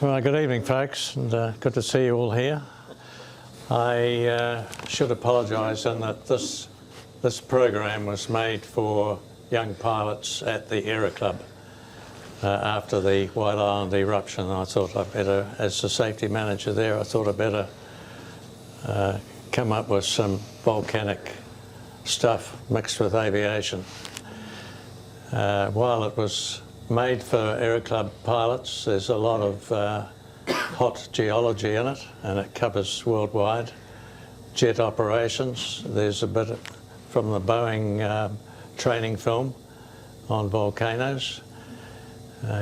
Well, good evening, folks, and good to see you all here. I should apologise in that this program was made for young pilots at the Aero Club after the White Island eruption. I thought I'd better, as the safety manager there, I thought I'd better come up with some volcanic stuff mixed with aviation. While it was made for Aero Club pilots, there's a lot of hot geology in it, and it covers worldwide jet operations. There's a bit from the Boeing training film on volcanoes.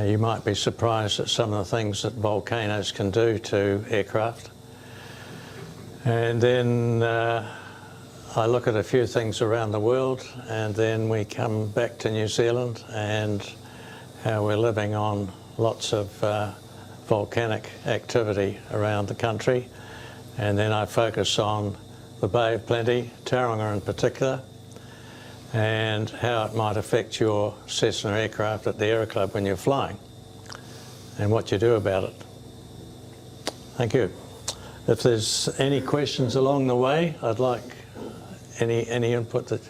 You might be surprised at some of the things that volcanoes can do to aircraft. And then I look at a few things around the world, and then we come back to New Zealand and how we're living on lots of volcanic activity around the country. And then I focus on the Bay of Plenty, Tauranga in particular, and how it might affect your Cessna aircraft at the Aero Club when you're flying, and what you do about it. Thank you. If there's any questions along the way, I'd like any input. That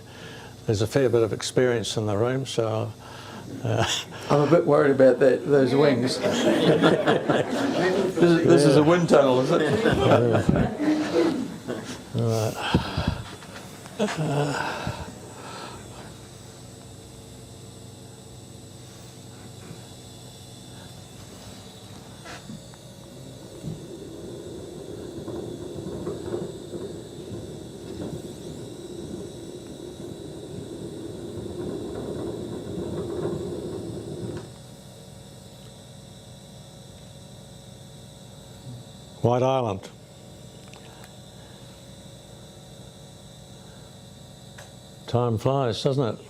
there's a fair bit of experience in the room, so I'm a bit worried about those wings. This is a wind tunnel, is it? Right. White Island. Time flies, doesn't it?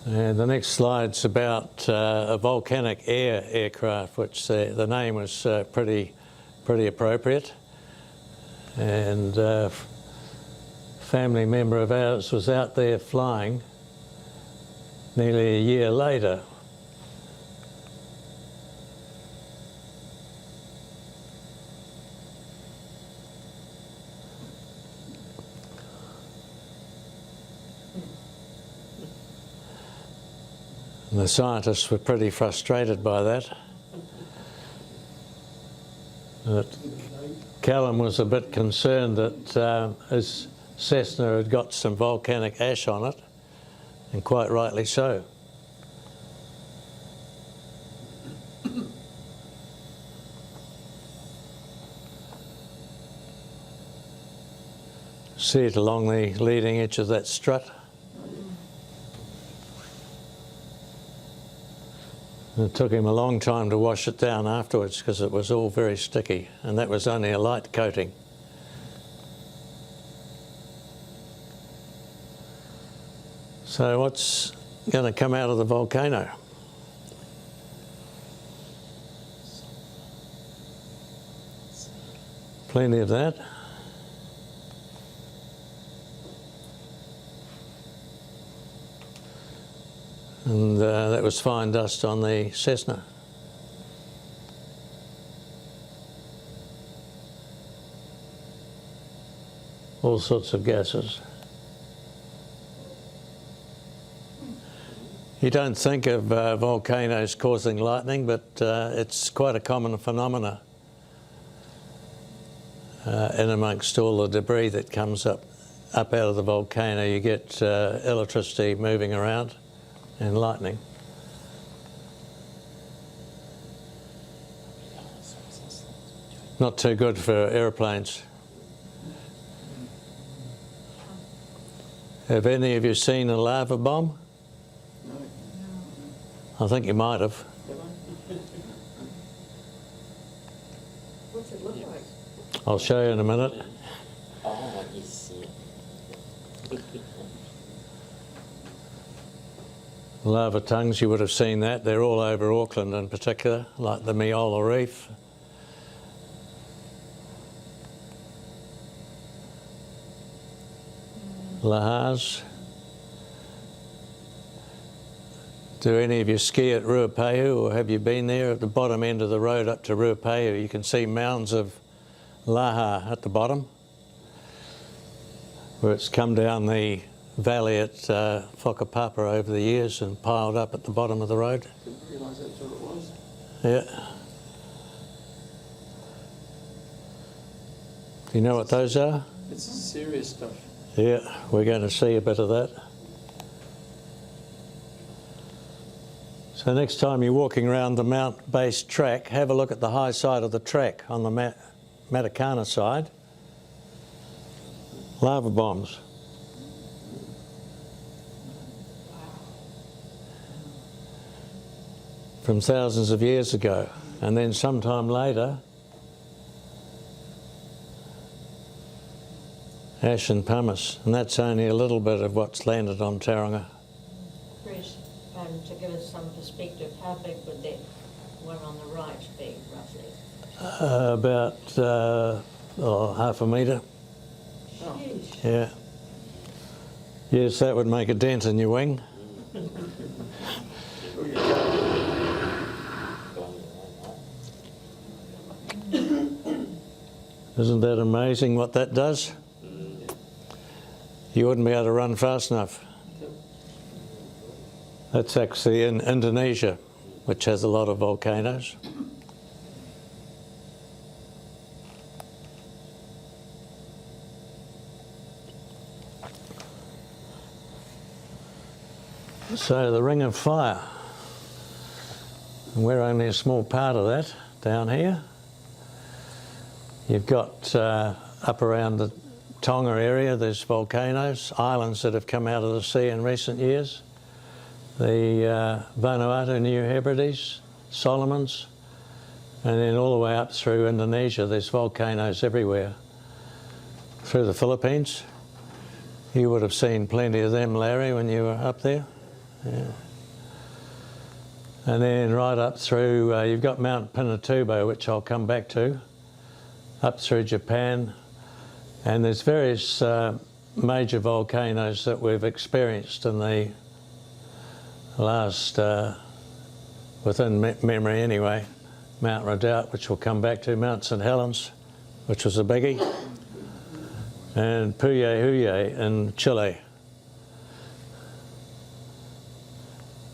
And the next slide's about a volcanic aircraft, which the name was pretty appropriate. And a family member of ours was out there flying nearly a year later. And the scientists were pretty frustrated by that. Callum was a bit concerned that his Cessna had got some volcanic ash on it, and quite rightly so. See it along the leading edge of that strut. It took him a long time to wash it down afterwards because it was all very sticky, and that was only a light coating. So what's going to come out of the volcano? Plenty of that. And that was fine dust on the Cessna. All sorts of gases. You don't think of volcanoes causing lightning, but it's quite a common phenomena in amongst all the debris that comes up out of the volcano. You get electricity moving around and lightning. Not too good for airplanes. Have any of you seen a lava bomb? No. I think you might have. What's it look like? I'll show you in a minute. Oh, you see. Lava tongues, you would have seen that. They're all over Auckland in particular, like the Miola Reef. Lahars. Do any of you ski at Ruapehu, or have you been there? At the bottom end of the road up to Ruapehu, you can see mounds of laha at the bottom, where it's come down the valley at Whakapapa over the years and piled up at the bottom of the road. Didn't realise that's what it was. Yeah. Do you know what those are? It's serious stuff. Yeah, we're going to see a bit of that. So next time you're walking around the mount-based track, have a look at the high side of the track on the Matakana side. Lava bombs. From thousands of years ago. And then sometime later, ash and pumice. And that's only a little bit of what's landed on Tauranga. Bruce, to give us some perspective, how big would that one on the right be, roughly? About half a metre. Sheesh. Yeah. Yes, that would make a dent in your wing. Isn't that amazing what that does? You wouldn't be able to run fast enough. That's actually in Indonesia, which has a lot of volcanoes. So the Ring of Fire, and we're only a small part of that down here. You've got up around the Tonga area, there's volcanoes, islands that have come out of the sea in recent years. The Vanuatu, New Hebrides, Solomons, and then all the way up through Indonesia, there's volcanoes everywhere. Through the Philippines, you would have seen plenty of them, Larry, when you were up there. Yeah. And then right up through, you've got Mount Pinatubo, which I'll come back to, up through Japan. And there's various major volcanoes that we've experienced in the last, within memory anyway. Mount Redoubt, which we'll come back to, Mount St Helens, which was a biggie, and Puyahuye in Chile.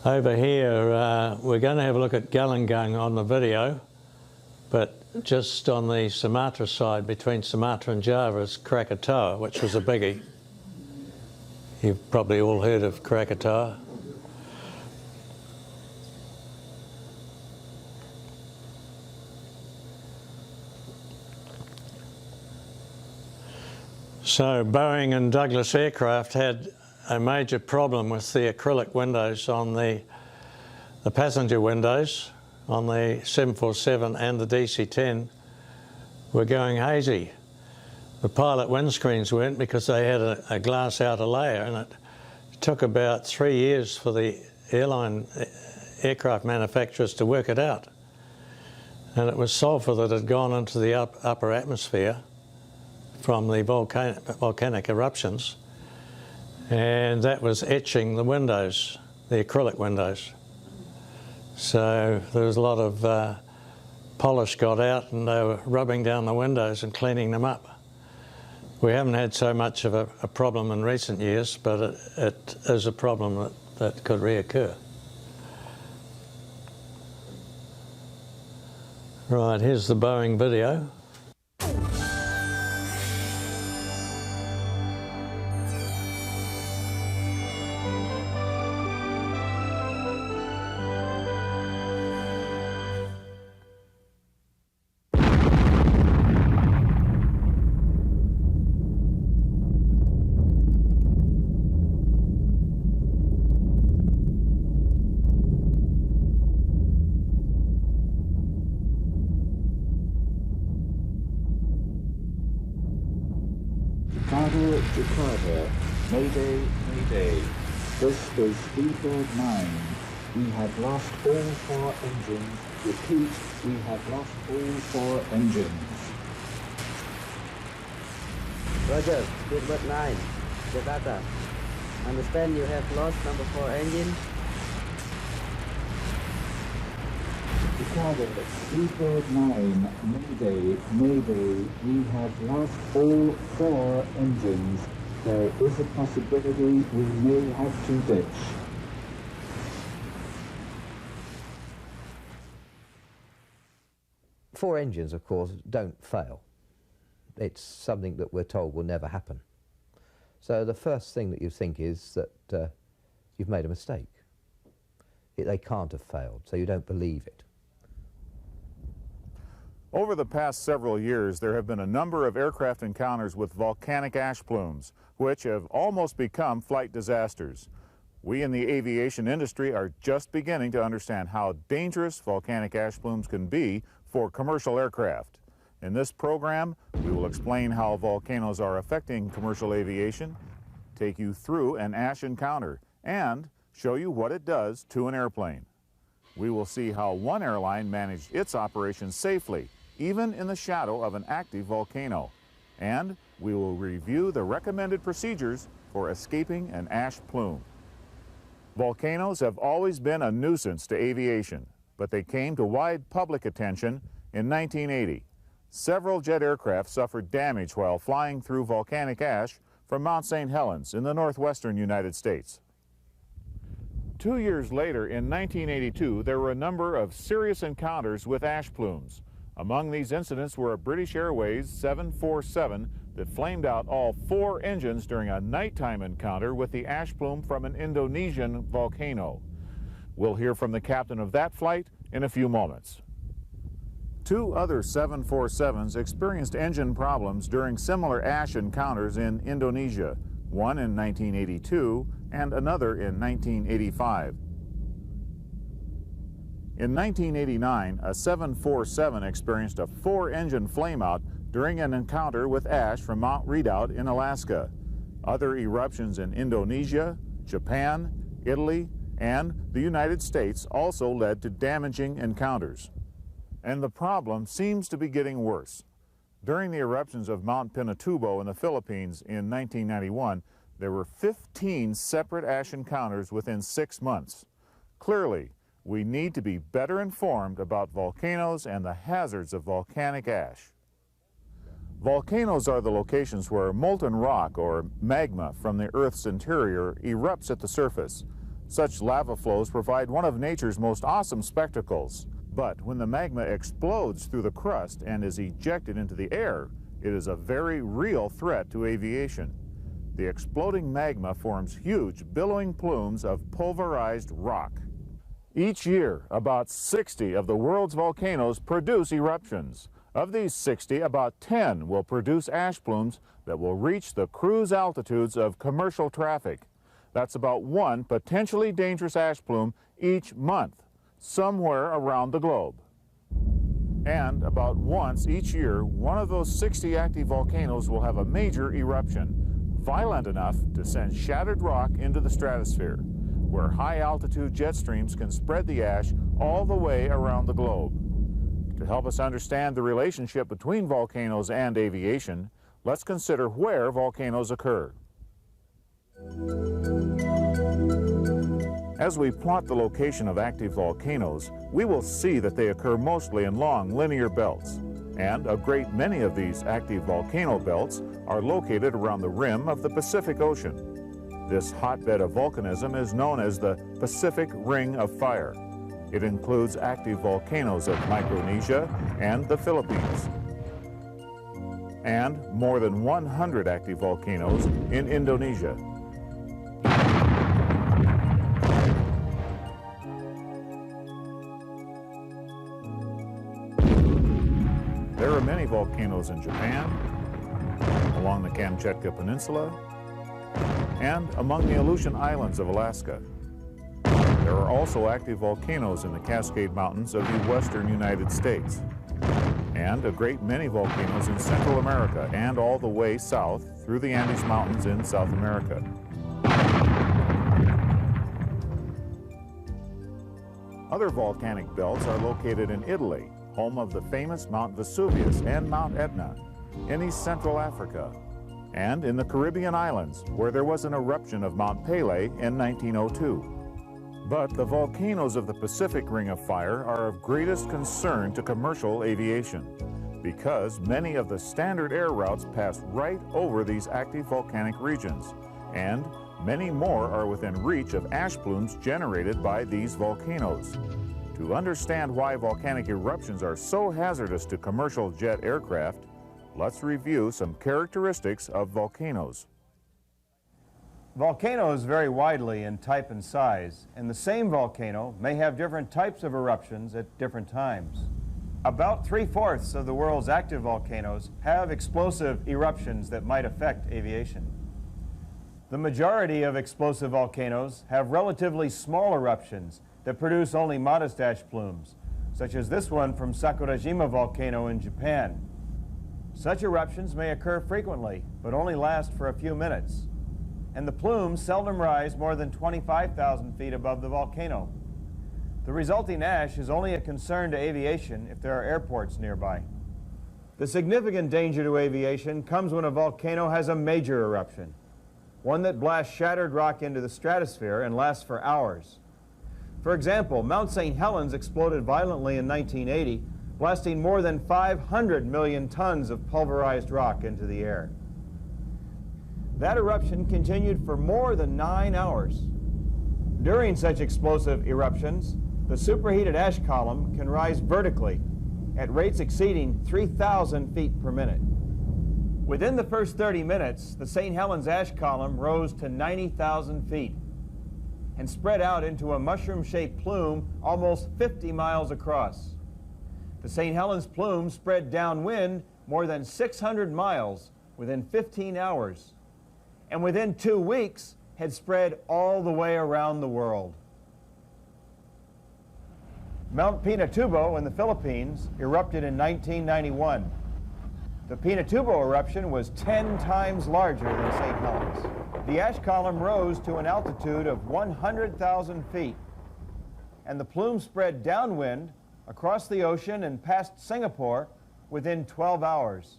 Over here, we're going to have a look at Galunggung on the video, but just on the Sumatra side, between Sumatra and Java, is Krakatoa, which was a biggie. You've probably all heard of Krakatoa. So Boeing and Douglas aircraft had a major problem with the acrylic windows on the passenger windows on the 747 and the DC-10 were going hazy. The pilot windscreens weren't, because they had a glass outer layer, and it took about 3 years for the aircraft manufacturers to work it out. And it was sulfur that had gone into the upper atmosphere from the volcanic eruptions, and that was etching the windows, the acrylic windows. So there was a lot of polish got out, and they were rubbing down the windows and cleaning them up. We haven't had so much of a problem in recent years, but it is a problem that could reoccur. Right, here's the Boeing video. Jakarta, Mayday, Mayday. This is Speedbird 9. We have lost all 4 engines. Repeat, we have lost all 4 engines. Roger, Speedbird 9, Jakarta. Understand you have lost number 4 engine? Chicago, Seabird 9, Mayday, Mayday. We have lost all 4 engines. There is a possibility we may have to ditch. Four engines, of course, don't fail. It's something that we're told will never happen. So the first thing that you think is that you've made a mistake. They can't have failed, so you don't believe it. Over the past several years, there have been a number of aircraft encounters with volcanic ash plumes, which have almost become flight disasters. We in the aviation industry are just beginning to understand how dangerous volcanic ash plumes can be for commercial aircraft. In this program, we will explain how volcanoes are affecting commercial aviation, take you through an ash encounter, and show you what it does to an airplane. We will see how one airline managed its operation safely, even in the shadow of an active volcano. And we will review the recommended procedures for escaping an ash plume. Volcanoes have always been a nuisance to aviation, but they came to wide public attention in 1980. Several jet aircraft suffered damage while flying through volcanic ash from Mount St. Helens in the northwestern United States. 2 years later, in 1982, there were a number of serious encounters with ash plumes. Among these incidents were a British Airways 747 that flamed out all 4 engines during a nighttime encounter with the ash plume from an Indonesian volcano. We'll hear from the captain of that flight in a few moments. 2 other 747s experienced engine problems during similar ash encounters in Indonesia, one in 1982 and another in 1985. In 1989, a 747 experienced a 4-engine flameout during an encounter with ash from Mount Redoubt in Alaska. Other eruptions in Indonesia, Japan, Italy, and the United States also led to damaging encounters. And the problem seems to be getting worse. During the eruptions of Mount Pinatubo in the Philippines in 1991, there were 15 separate ash encounters within 6 months. Clearly, we need to be better informed about volcanoes and the hazards of volcanic ash. Volcanoes are the locations where molten rock or magma from the Earth's interior erupts at the surface. Such lava flows provide one of nature's most awesome spectacles. But when the magma explodes through the crust and is ejected into the air, it is a very real threat to aviation. The exploding magma forms huge billowing plumes of pulverized rock. Each year, about 60 of the world's volcanoes produce eruptions. Of these 60, about 10 will produce ash plumes that will reach the cruise altitudes of commercial traffic. That's about 1 potentially dangerous ash plume each month, somewhere around the globe. And about once each year, one of those 60 active volcanoes will have a major eruption, violent enough to send shattered rock into the stratosphere, where high-altitude jet streams can spread the ash all the way around the globe. To help us understand the relationship between volcanoes and aviation, let's consider where volcanoes occur. As we plot the location of active volcanoes, we will see that they occur mostly in long linear belts, and a great many of these active volcano belts are located around the rim of the Pacific Ocean. This hotbed of volcanism is known as the Pacific Ring of Fire. It includes active volcanoes of Micronesia and the Philippines, and more than 100 active volcanoes in Indonesia. There are many volcanoes in Japan, along the Kamchatka Peninsula, and among the Aleutian Islands of Alaska. There are also active volcanoes in the Cascade Mountains of the western United States, and a great many volcanoes in Central America and all the way south through the Andes Mountains in South America. Other volcanic belts are located in Italy, home of the famous Mount Vesuvius and Mount Etna, in East Central Africa, and in the Caribbean islands, where there was an eruption of Mount Pelee in 1902. But the volcanoes of the Pacific Ring of Fire are of greatest concern to commercial aviation because many of the standard air routes pass right over these active volcanic regions, and many more are within reach of ash plumes generated by these volcanoes. To understand why volcanic eruptions are so hazardous to commercial jet aircraft, let's review some characteristics of volcanoes. Volcanoes vary widely in type and size, and the same volcano may have different types of eruptions at different times. About 3/4 of the world's active volcanoes have explosive eruptions that might affect aviation. The majority of explosive volcanoes have relatively small eruptions that produce only modest ash plumes, such as this one from Sakurajima volcano in Japan. Such eruptions may occur frequently, but only last for a few minutes, and the plumes seldom rise more than 25,000 feet above the volcano. The resulting ash is only a concern to aviation if there are airports nearby. The significant danger to aviation comes when a volcano has a major eruption, one that blasts shattered rock into the stratosphere and lasts for hours. For example, Mount St. Helens exploded violently in 1980, blasting more than 500 million tons of pulverized rock into the air. That eruption continued for more than 9 hours. During such explosive eruptions, the superheated ash column can rise vertically at rates exceeding 3,000 feet per minute. Within the first 30 minutes, the St. Helens ash column rose to 90,000 feet and spread out into a mushroom-shaped plume almost 50 miles across. The St. Helens plume spread downwind more than 600 miles within 15 hours, and within 2 weeks had spread all the way around the world. Mount Pinatubo in the Philippines erupted in 1991. The Pinatubo eruption was 10 times larger than St. Helens. The ash column rose to an altitude of 100,000 feet, and the plume spread downwind across the ocean and past Singapore within 12 hours.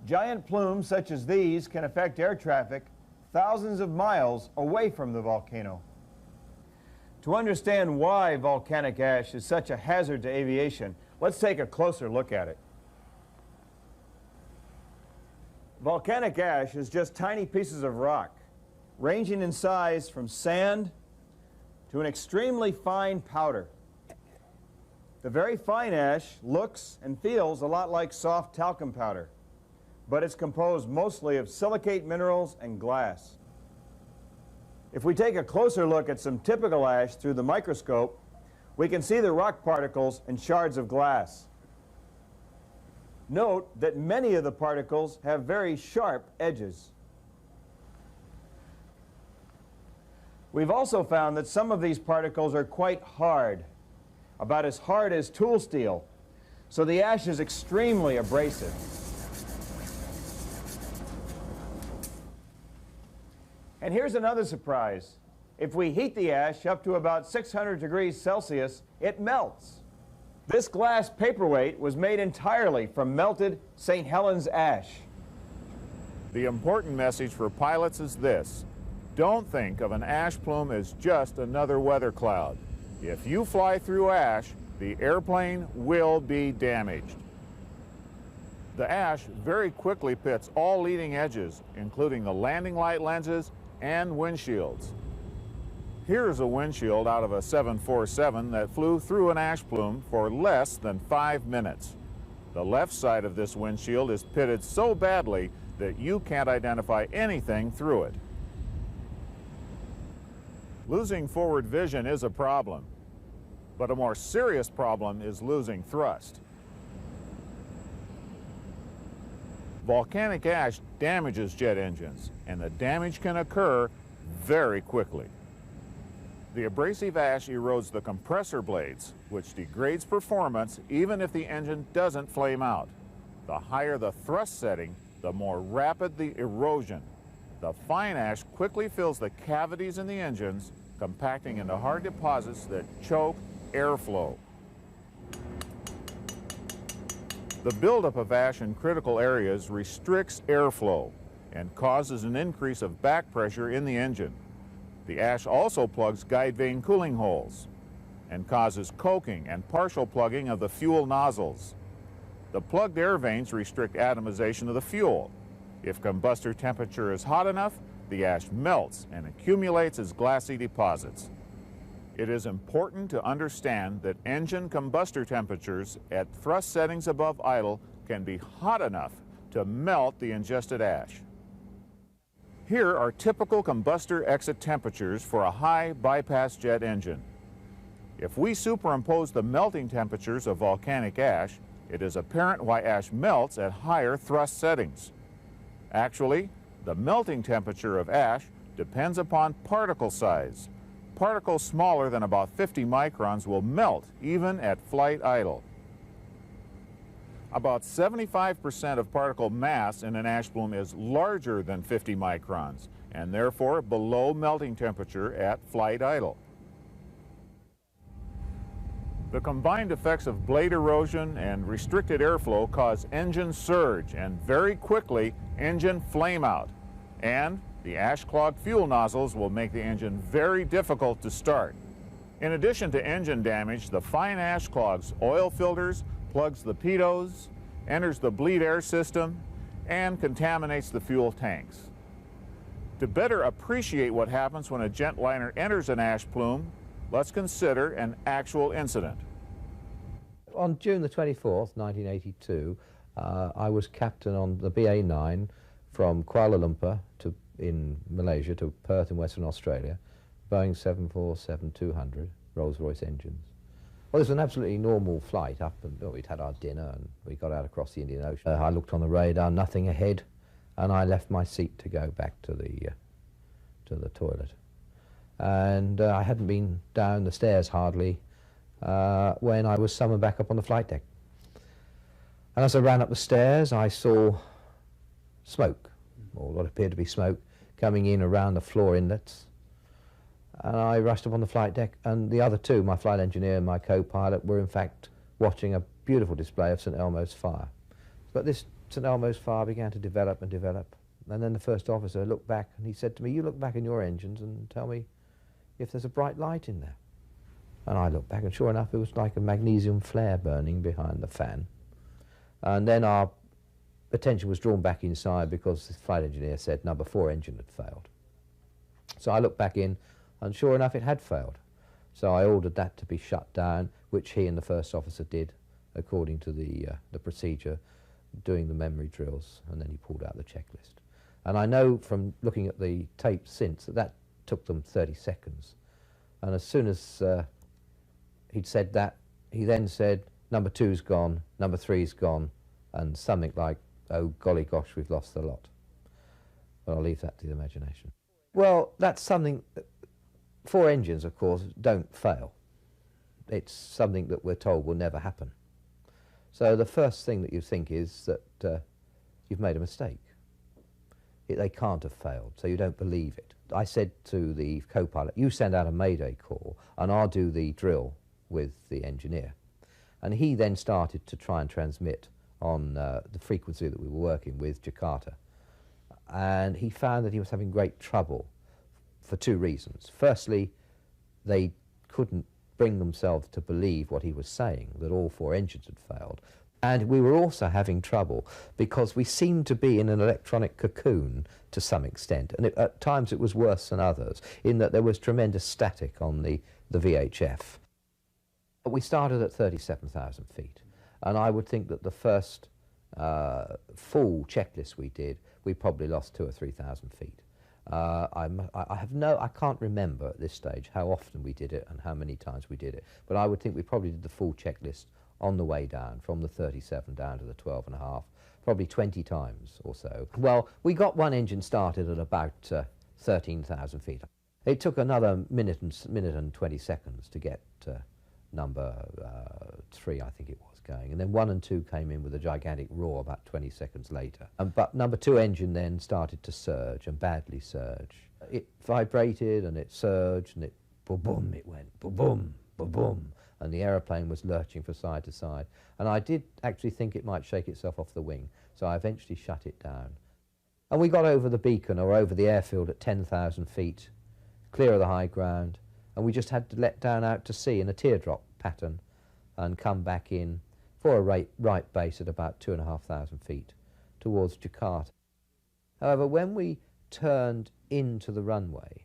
Giant plumes such as these can affect air traffic thousands of miles away from the volcano. To understand why volcanic ash is such a hazard to aviation, let's take a closer look at it. Volcanic ash is just tiny pieces of rock, ranging in size from sand to an extremely fine powder. The very fine ash looks and feels a lot like soft talcum powder, but it's composed mostly of silicate minerals and glass. If we take a closer look at some typical ash through the microscope, we can see the rock particles and shards of glass. Note that many of the particles have very sharp edges. We've also found that some of these particles are quite hard, about as hard as tool steel, so the ash is extremely abrasive. And here's another surprise. If we heat the ash up to about 600 degrees Celsius, it melts. This glass paperweight was made entirely from melted St. Helens ash. The important message for pilots is this: don't think of an ash plume as just another weather cloud. If you fly through ash, the airplane will be damaged. The ash very quickly pits all leading edges, including the landing light lenses and windshields. Here's a windshield out of a 747 that flew through an ash plume for less than 5 minutes. The left side of this windshield is pitted so badly that you can't identify anything through it. Losing forward vision is a problem, but a more serious problem is losing thrust. Volcanic ash damages jet engines, and the damage can occur very quickly. The abrasive ash erodes the compressor blades, which degrades performance even if the engine doesn't flame out. The higher the thrust setting, the more rapid the erosion. The fine ash quickly fills the cavities in the engines, compacting into hard deposits that choke airflow. The buildup of ash in critical areas restricts airflow and causes an increase of back pressure in the engine. The ash also plugs guide vane cooling holes and causes coking and partial plugging of the fuel nozzles. The plugged air vanes restrict atomization of the fuel. If combustor temperature is hot enough, the ash melts and accumulates as glassy deposits. It is important to understand that engine combustor temperatures at thrust settings above idle can be hot enough to melt the ingested ash. Here are typical combustor exit temperatures for a high bypass jet engine. If we superimpose the melting temperatures of volcanic ash, it is apparent why ash melts at higher thrust settings. Actually, the melting temperature of ash depends upon particle size. Particles smaller than about 50 microns will melt even at flight idle. About 75% of particle mass in an ash plume is larger than 50 microns and therefore below melting temperature at flight idle. The combined effects of blade erosion and restricted airflow cause engine surge and very quickly engine flame out. And the ash-clogged fuel nozzles will make the engine very difficult to start. In addition to engine damage, the fine ash clogs oil filters, plugs the pitos, enters the bleed air system, and contaminates the fuel tanks. To better appreciate what happens when a jetliner enters an ash plume, let's consider an actual incident. On June the 24th, 1982, I was captain on the BA9 from Kuala Lumpur in Malaysia to Perth in Western Australia, Boeing 747-200 Rolls-Royce engines. Well, it was an absolutely normal flight up, and we'd had our dinner and we got out across the Indian Ocean. I looked on the radar, nothing ahead, and I left my seat to go back to the toilet. And I hadn't been down the stairs hardly when I was summoned back up on the flight deck. And as I ran up the stairs, I saw smoke, or what appeared to be smoke, coming in around the floor inlets. And I rushed up on the flight deck, and the other two, my flight engineer and my co-pilot, were in fact watching a beautiful display of St Elmo's fire. But this St Elmo's fire began to develop and develop. And then the first officer looked back and he said to me, "You look back in your engines and tell me if there's a bright light in there." And I looked back, and sure enough, it was like a magnesium flare burning behind the fan. And then our attention was drawn back inside because the flight engineer said number 4 engine had failed. So I looked back in, and sure enough, it had failed. So I ordered that to be shut down, which he and the first officer did, according to the procedure, doing the memory drills, and then he pulled out the checklist. And I know from looking at the tape since that took them 30 seconds. And as soon as he'd said that, he then said, number 2's gone, number 3's gone, and something like, "Oh, golly gosh, we've lost the lot." But I'll leave that to the imagination. Well, that's something, 4 engines, of course, don't fail. It's something that we're told will never happen. So the first thing that you think is that you've made a mistake. They can't have failed, so you don't believe it. I said to the co-pilot, "You send out a mayday call and I'll do the drill with the engineer." And he then started to try and transmit on the frequency that we were working with, Jakarta. And he found that he was having great trouble for 2 reasons. Firstly, they couldn't bring themselves to believe what he was saying, that all 4 engines had failed. And we were also having trouble because we seemed to be in an electronic cocoon to some extent, and at times it was worse than others, in that there was tremendous static on the VHF. But we started at 37,000 feet, and I would think that the first full checklist we did, we probably lost 2,000 or 3,000 feet. I can't remember at this stage how often we did it and how many times we did it, but I would think we probably did the full checklist on the way down, from the 37 down to the 12.5, probably 20 times or so. Well, we got one engine started at about 13,000 feet. It took another minute and 20 seconds to get number 3, I think it was, going, and then 1 and 2 came in with a gigantic roar about 20 seconds later. But number 2 engine then started to surge, and badly surge. It vibrated and it surged, and it boom, it went boom, boom, and the aeroplane was lurching from side to side. And I did actually think it might shake itself off the wing, so I eventually shut it down. And we got over the beacon, or over the airfield, at 10,000 feet, clear of the high ground, and we just had to let down out to sea in a teardrop pattern and come back in for a right base at about 2,500 feet towards Jakarta. However, when we turned into the runway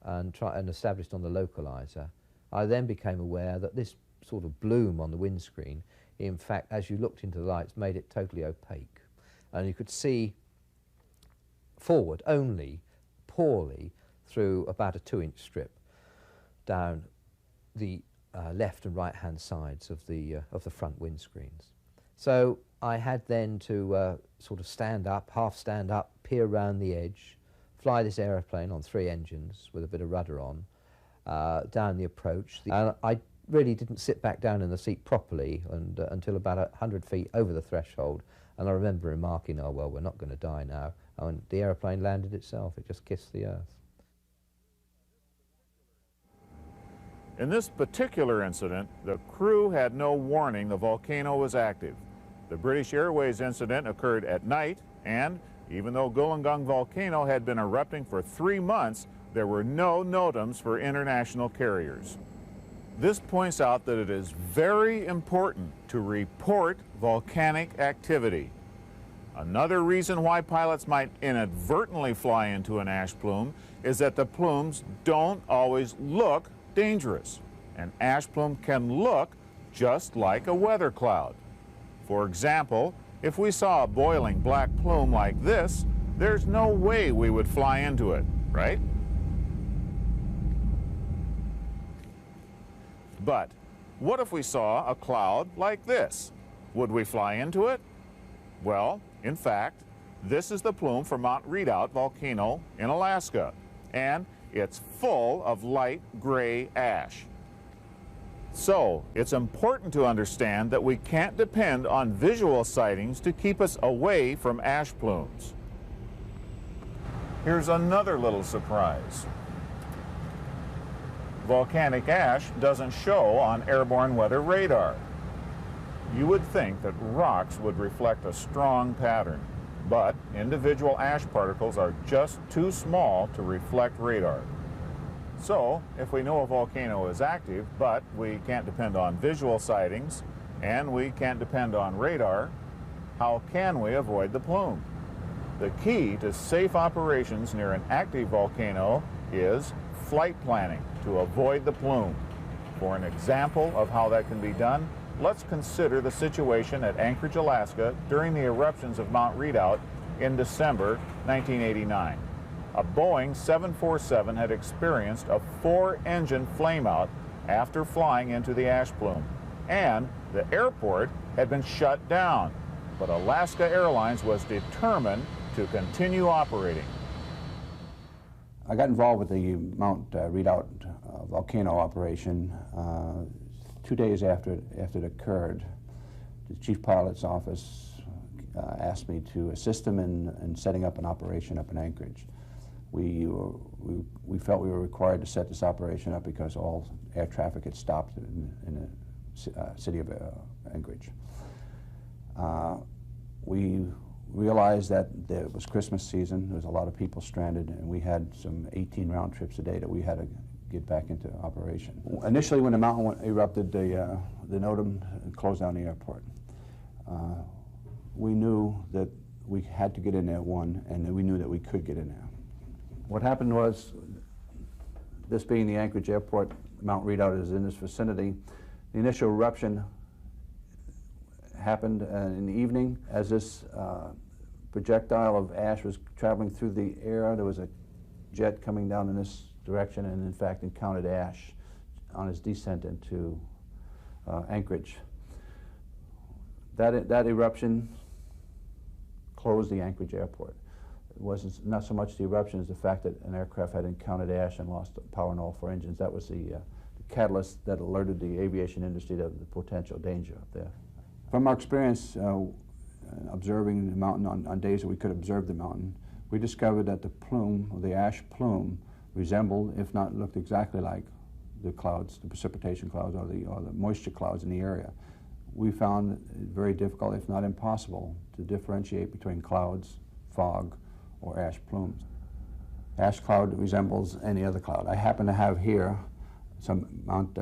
and established on the localizer, I then became aware that this sort of bloom on the windscreen, in fact, as you looked into the lights, made it totally opaque. And you could see forward only poorly through about a 2-inch strip down the left and right-hand sides of the front windscreens. So I had then to sort of stand up, half stand up, peer round the edge, fly this aeroplane on 3 engines with a bit of rudder on, down the approach. And I really didn't sit back down in the seat properly until about 100 feet over the threshold. And I remember remarking, oh, well, we're not going to die now. And the aeroplane landed itself. It just kissed the earth. In this particular incident, the crew had no warning the volcano was active. The British Airways incident occurred at night, and even though Golangang volcano had been erupting for 3 months, there were no NOTAMs for international carriers. This points out that it is very important to report volcanic activity. Another reason why pilots might inadvertently fly into an ash plume is that the plumes don't always look dangerous. An ash plume can look just like a weather cloud. For example, if we saw a boiling black plume like this, there's no way we would fly into it, right? But what if we saw a cloud like this? Would we fly into it? Well, in fact, this is the plume for Mount Redoubt volcano in Alaska, and it's full of light gray ash. So, it's important to understand that we can't depend on visual sightings to keep us away from ash plumes. Here's another little surprise. Volcanic ash doesn't show on airborne weather radar. You would think that rocks would reflect a strong pattern, but individual ash particles are just too small to reflect radar. So, if we know a volcano is active, but we can't depend on visual sightings, and we can't depend on radar, how can we avoid the plume? The key to safe operations near an active volcano is flight planning to avoid the plume. For an example of how that can be done, let's consider the situation at Anchorage, Alaska during the eruptions of Mount Redoubt in December 1989. A Boeing 747 had experienced a 4-engine flameout after flying into the ash plume, and the airport had been shut down. But Alaska Airlines was determined to continue operating. I got involved with the Mount Redoubt volcano operation 2 days after it occurred. The chief pilot's office asked me to assist them in setting up an operation up in Anchorage. We felt we were required to set this operation up because all air traffic had stopped in the city of Anchorage. We realized that it was Christmas season. There was a lot of people stranded, and we had some 18 round trips a day that we had to get back into operation. Initially, when the mountain erupted, the NOTAM closed down the airport. We knew that we had to get in there, and we knew that we could get in there. What happened was, this being the Anchorage airport, Mount Redoubt is in this vicinity. The initial eruption happened in the evening. As this projectile of ash was traveling through the air, there was a jet coming down in this direction and in fact encountered ash on its descent into Anchorage. That eruption closed the Anchorage airport. It wasn't not so much the eruption as the fact that an aircraft had encountered ash and lost power in all 4 engines. That was the catalyst that alerted the aviation industry to the potential danger up there. From our experience observing the mountain on days that we could observe the mountain, we discovered that the plume, or the ash plume, resembled, if not looked exactly like, the clouds, the precipitation clouds or the moisture clouds in the area. We found it very difficult, if not impossible, to differentiate between clouds, fog, or ash plumes. Ash cloud resembles any other cloud. I happen to have here some Mount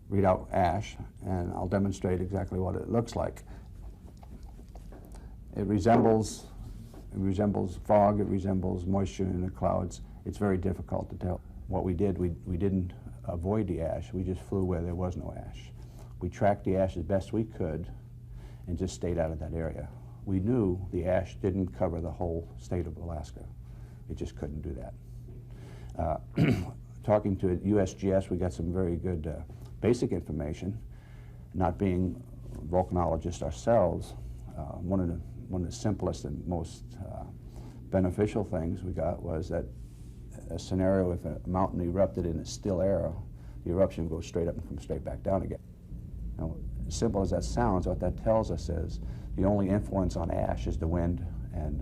Redoubt ash, and I'll demonstrate exactly what it looks like. It resembles fog, it resembles moisture in the clouds. It's very difficult to tell. What we did, we didn't avoid the ash, we just flew where there was no ash. We tracked the ash as best we could and just stayed out of that area. We knew the ash didn't cover the whole state of Alaska. It just couldn't do that. Talking to USGS, we got some very good basic information. Not being volcanologists ourselves, one of the simplest and most beneficial things we got was that a scenario if a mountain erupted in a still air, the eruption goes straight up and comes straight back down again. Now, as simple as that sounds, what that tells us is the only influence on ash is the wind and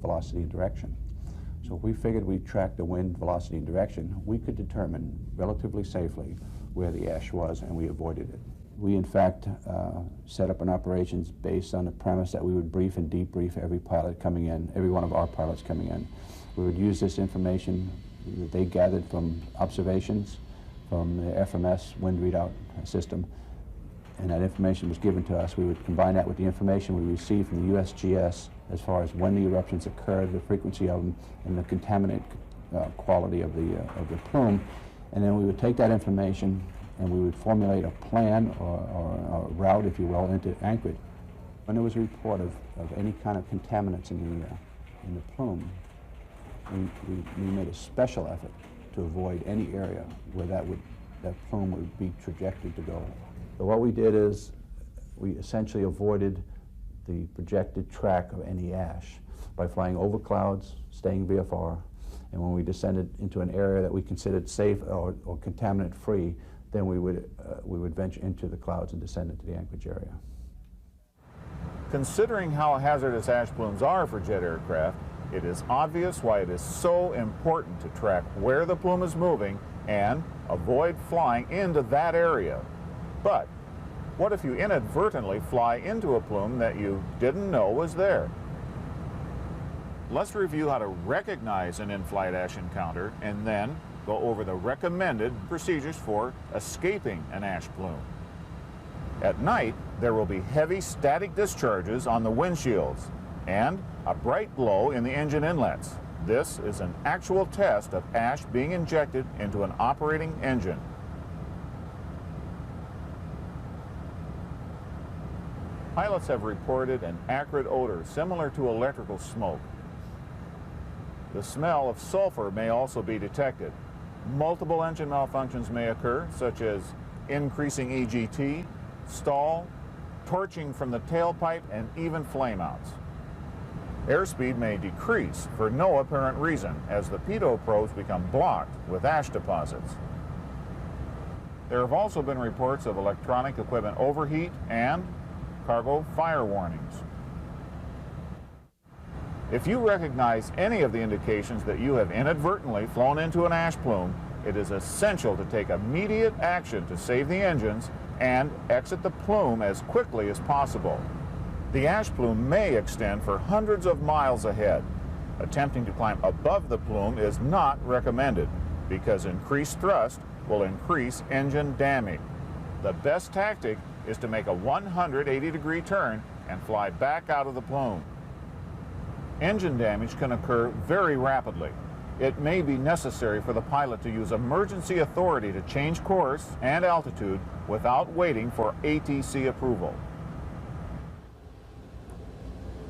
velocity and direction. So if we figured we'd track the wind, velocity, and direction, we could determine relatively safely where the ash was, and we avoided it. We, in fact, set up an operations based on the premise that we would brief and debrief every pilot coming in, every one of our pilots coming in. We would use this information that they gathered from observations from the FMS wind readout system, and that information was given to us. We would combine that with the information we received from the USGS as far as when the eruptions occurred, the frequency of them, and the contaminant quality of the plume. And then we would take that information and we would formulate a plan or a route, if you will, into Anchorage. When there was a report of any kind of contaminants in the plume, we made a special effort to avoid any area where that plume would be trajected to go. So what we did is we essentially avoided the projected track of any ash by flying over clouds, staying VFR, and when we descended into an area that we considered safe or contaminant-free, then we would venture into the clouds and descend into the Anchorage area. Considering how hazardous ash plumes are for jet aircraft, it is obvious why it is so important to track where the plume is moving and avoid flying into that area. But what if you inadvertently fly into a plume that you didn't know was there? Let's review how to recognize an in-flight ash encounter and then go over the recommended procedures for escaping an ash plume. At night, there will be heavy static discharges on the windshields and a bright glow in the engine inlets. This is an actual test of ash being injected into an operating engine. Pilots have reported an acrid odor similar to electrical smoke. The smell of sulfur may also be detected. Multiple engine malfunctions may occur, such as increasing EGT, stall, torching from the tailpipe, and even flameouts. Airspeed may decrease for no apparent reason as the pitot probes become blocked with ash deposits. There have also been reports of electronic equipment overheat and cargo fire warnings. If you recognize any of the indications that you have inadvertently flown into an ash plume, it is essential to take immediate action to save the engines and exit the plume as quickly as possible. The ash plume may extend for hundreds of miles ahead. Attempting to climb above the plume is not recommended because increased thrust will increase engine damage. The best tactic is to make a 180-degree turn and fly back out of the plume. Engine damage can occur very rapidly. It may be necessary for the pilot to use emergency authority to change course and altitude without waiting for ATC approval.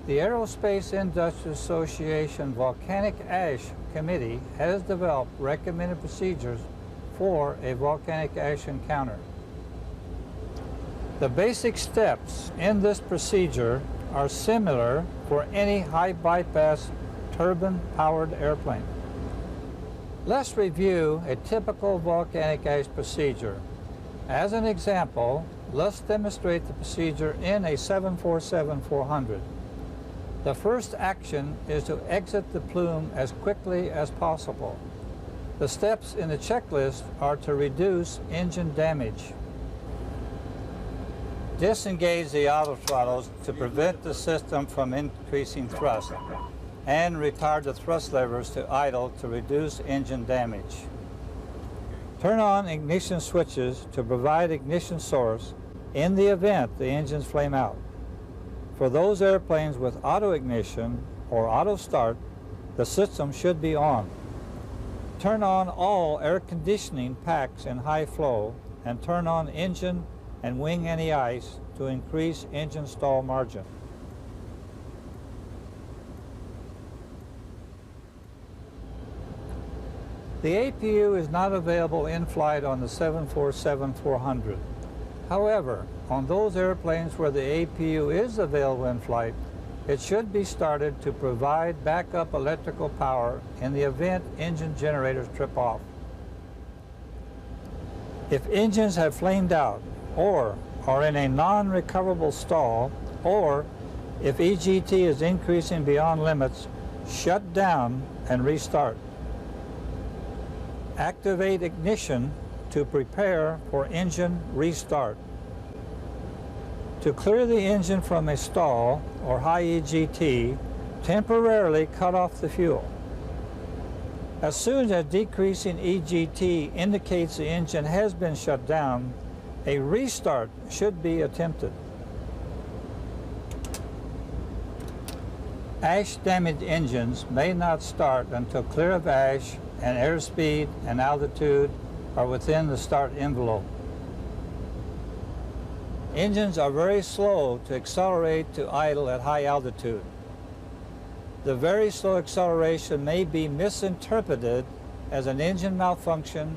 The Aerospace Industry Association Volcanic Ash Committee has developed recommended procedures for a volcanic ash encounter. The basic steps in this procedure are similar for any high bypass turbine-powered airplane. Let's review a typical volcanic ash procedure. As an example, let's demonstrate the procedure in a 747-400. The first action is to exit the plume as quickly as possible. The steps in the checklist are to reduce engine damage. Disengage the autothrottles to prevent the system from increasing thrust. and retard the thrust levers to idle to reduce engine damage. Turn on ignition switches to provide ignition source in the event the engines flame out. For those airplanes with auto ignition or auto start, the system should be on. Turn on all air conditioning packs in high flow and turn on engine and wing anti-ice to increase engine stall margin. The APU is not available in flight on the 747-400. However, on those airplanes where the APU is available in flight, it should be started to provide backup electrical power in the event engine generators trip off. If engines have flamed out or are in a non-recoverable stall, or if EGT is increasing beyond limits, shut down and restart. Activate ignition to prepare for engine restart. To clear the engine from a stall or high EGT, temporarily cut off the fuel. As soon as decreasing EGT indicates the engine has been shut down, a restart should be attempted. Ash-damaged engines may not start until clear of ash and airspeed and altitude are within the start envelope. Engines are very slow to accelerate to idle at high altitude. The very slow acceleration may be misinterpreted as an engine malfunction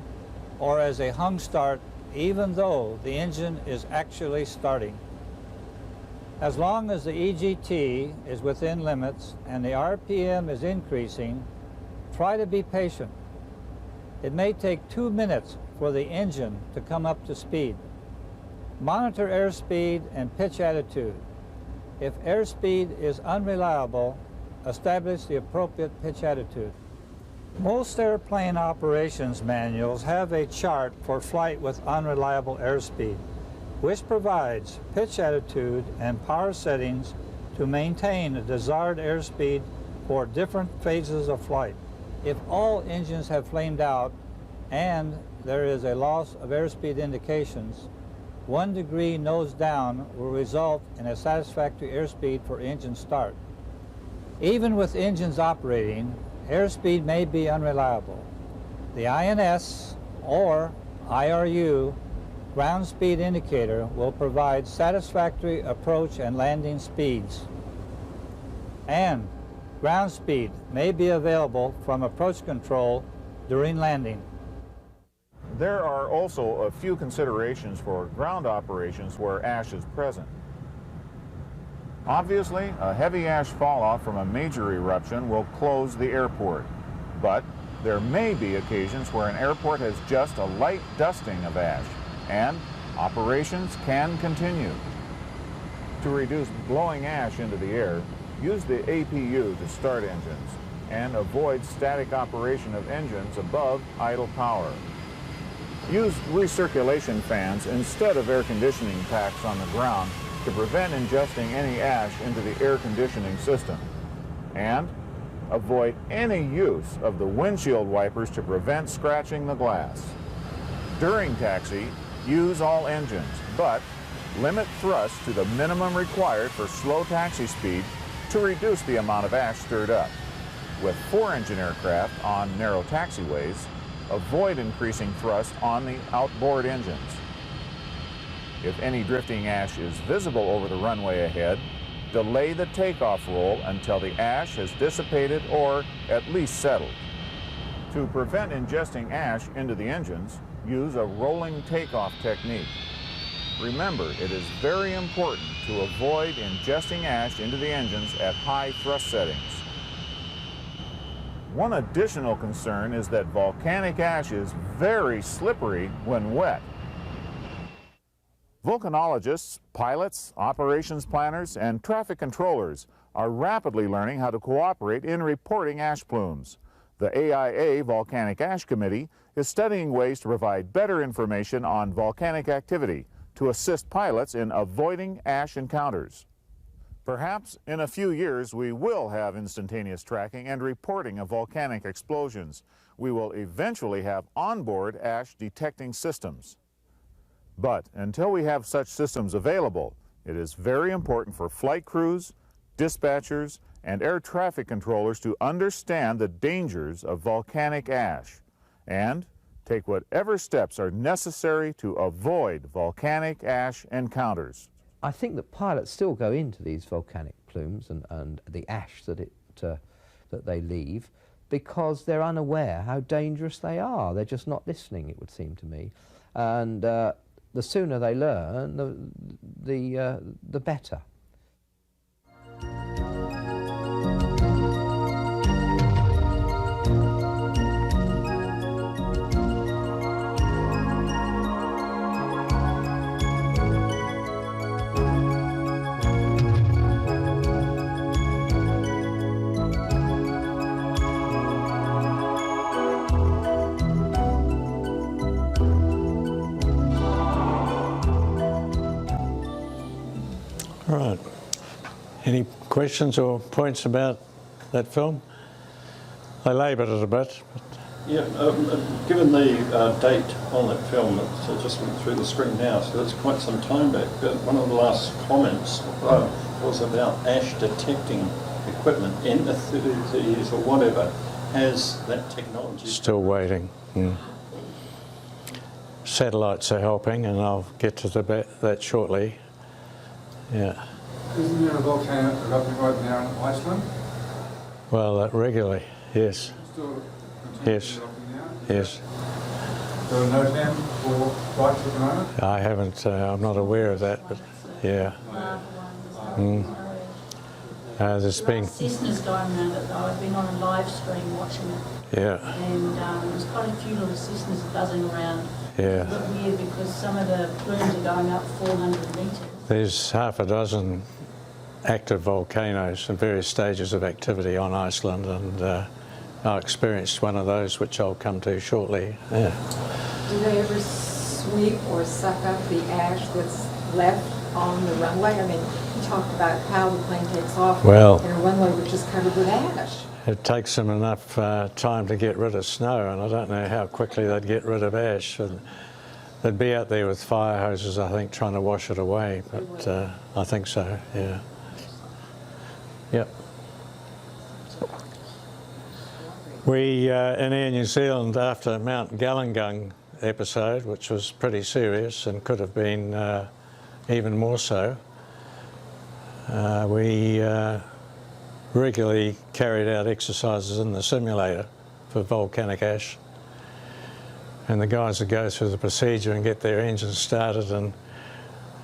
or as a hung start, even though the engine is actually starting. As long as the EGT is within limits and the RPM is increasing, try to be patient. It may take 2 minutes for the engine to come up to speed. Monitor airspeed and pitch attitude. If airspeed is unreliable, establish the appropriate pitch attitude. Most airplane operations manuals have a chart for flight with unreliable airspeed, which provides pitch attitude and power settings to maintain a desired airspeed for different phases of flight. If all engines have flamed out and there is a loss of airspeed indications, 1 degree nose down will result in a satisfactory airspeed for engine start. Even with engines operating, airspeed may be unreliable. The INS or IRU ground speed indicator will provide satisfactory approach and landing speeds. And ground speed may be available from approach control during landing. There are also a few considerations for ground operations where ash is present. Obviously, a heavy ash falloff from a major eruption will close the airport, but there may be occasions where an airport has just a light dusting of ash, and operations can continue. To reduce blowing ash into the air, use the APU to start engines, and avoid static operation of engines above idle power. Use recirculation fans instead of air conditioning packs on the ground to prevent ingesting any ash into the air conditioning system. And avoid any use of the windshield wipers to prevent scratching the glass. During taxi, use all engines, but limit thrust to the minimum required for slow taxi speed to reduce the amount of ash stirred up. With 4-engine aircraft on narrow taxiways, avoid increasing thrust on the outboard engines. If any drifting ash is visible over the runway ahead, delay the takeoff roll until the ash has dissipated or at least settled. To prevent ingesting ash into the engines, use a rolling takeoff technique. Remember, it is very important to avoid ingesting ash into the engines at high thrust settings. One additional concern is that volcanic ash is very slippery when wet. Volcanologists, pilots, operations planners, and traffic controllers are rapidly learning how to cooperate in reporting ash plumes. The AIA Volcanic Ash Committee is studying ways to provide better information on volcanic activity to assist pilots in avoiding ash encounters. Perhaps in a few years we will have instantaneous tracking and reporting of volcanic explosions. We will eventually have onboard ash detecting systems. But until we have such systems available, it is very important for flight crews, dispatchers, and air traffic controllers to understand the dangers of volcanic ash and take whatever steps are necessary to avoid volcanic ash encounters. I think that pilots still go into these volcanic plumes and the ash that they leave because they're unaware how dangerous they are. They're just not listening, it would seem to me. And the sooner they learn, the better. Right. Any questions or points about that film? I laboured it a bit. Yeah, given the date on that film, it just went through the screen now, so that's quite some time back. But one of the last comments was about ash detecting equipment in the 30 years or whatever. Has that technology... Still waiting. Satellites are helping, and I'll get to that shortly. Yeah. Isn't there a volcano erupting right now in Iceland? Well, regularly, yes. Still Yes. erupting now? Yes. There are no plan for flights at the moment? I haven't, I'm not aware of that, but yeah. There's been... Cessna's going around it though. I've been on a live stream watching it. Yeah. And there's quite a few little Cessnas buzzing around. Yeah. It's a bit weird because some of the plumes are going up 400 metres. There's half a dozen active volcanoes in various stages of activity on Iceland, and I experienced one of those, which I'll come to shortly. Yeah. Do they ever sweep or suck up the ash that's left on the runway? I mean, you talked about how the plane takes off in a runway which is covered with ash. It takes them enough time to get rid of snow, and I don't know how quickly they'd get rid of ash. And they'd be out there with fire hoses, I think, trying to wash it away, but I think so, yeah. Yep. We, in Air New Zealand, after Mount Galunggung episode, which was pretty serious and could have been even more so, we regularly carried out exercises in the simulator for volcanic ash. And the guys would go through the procedure and get their engines started, and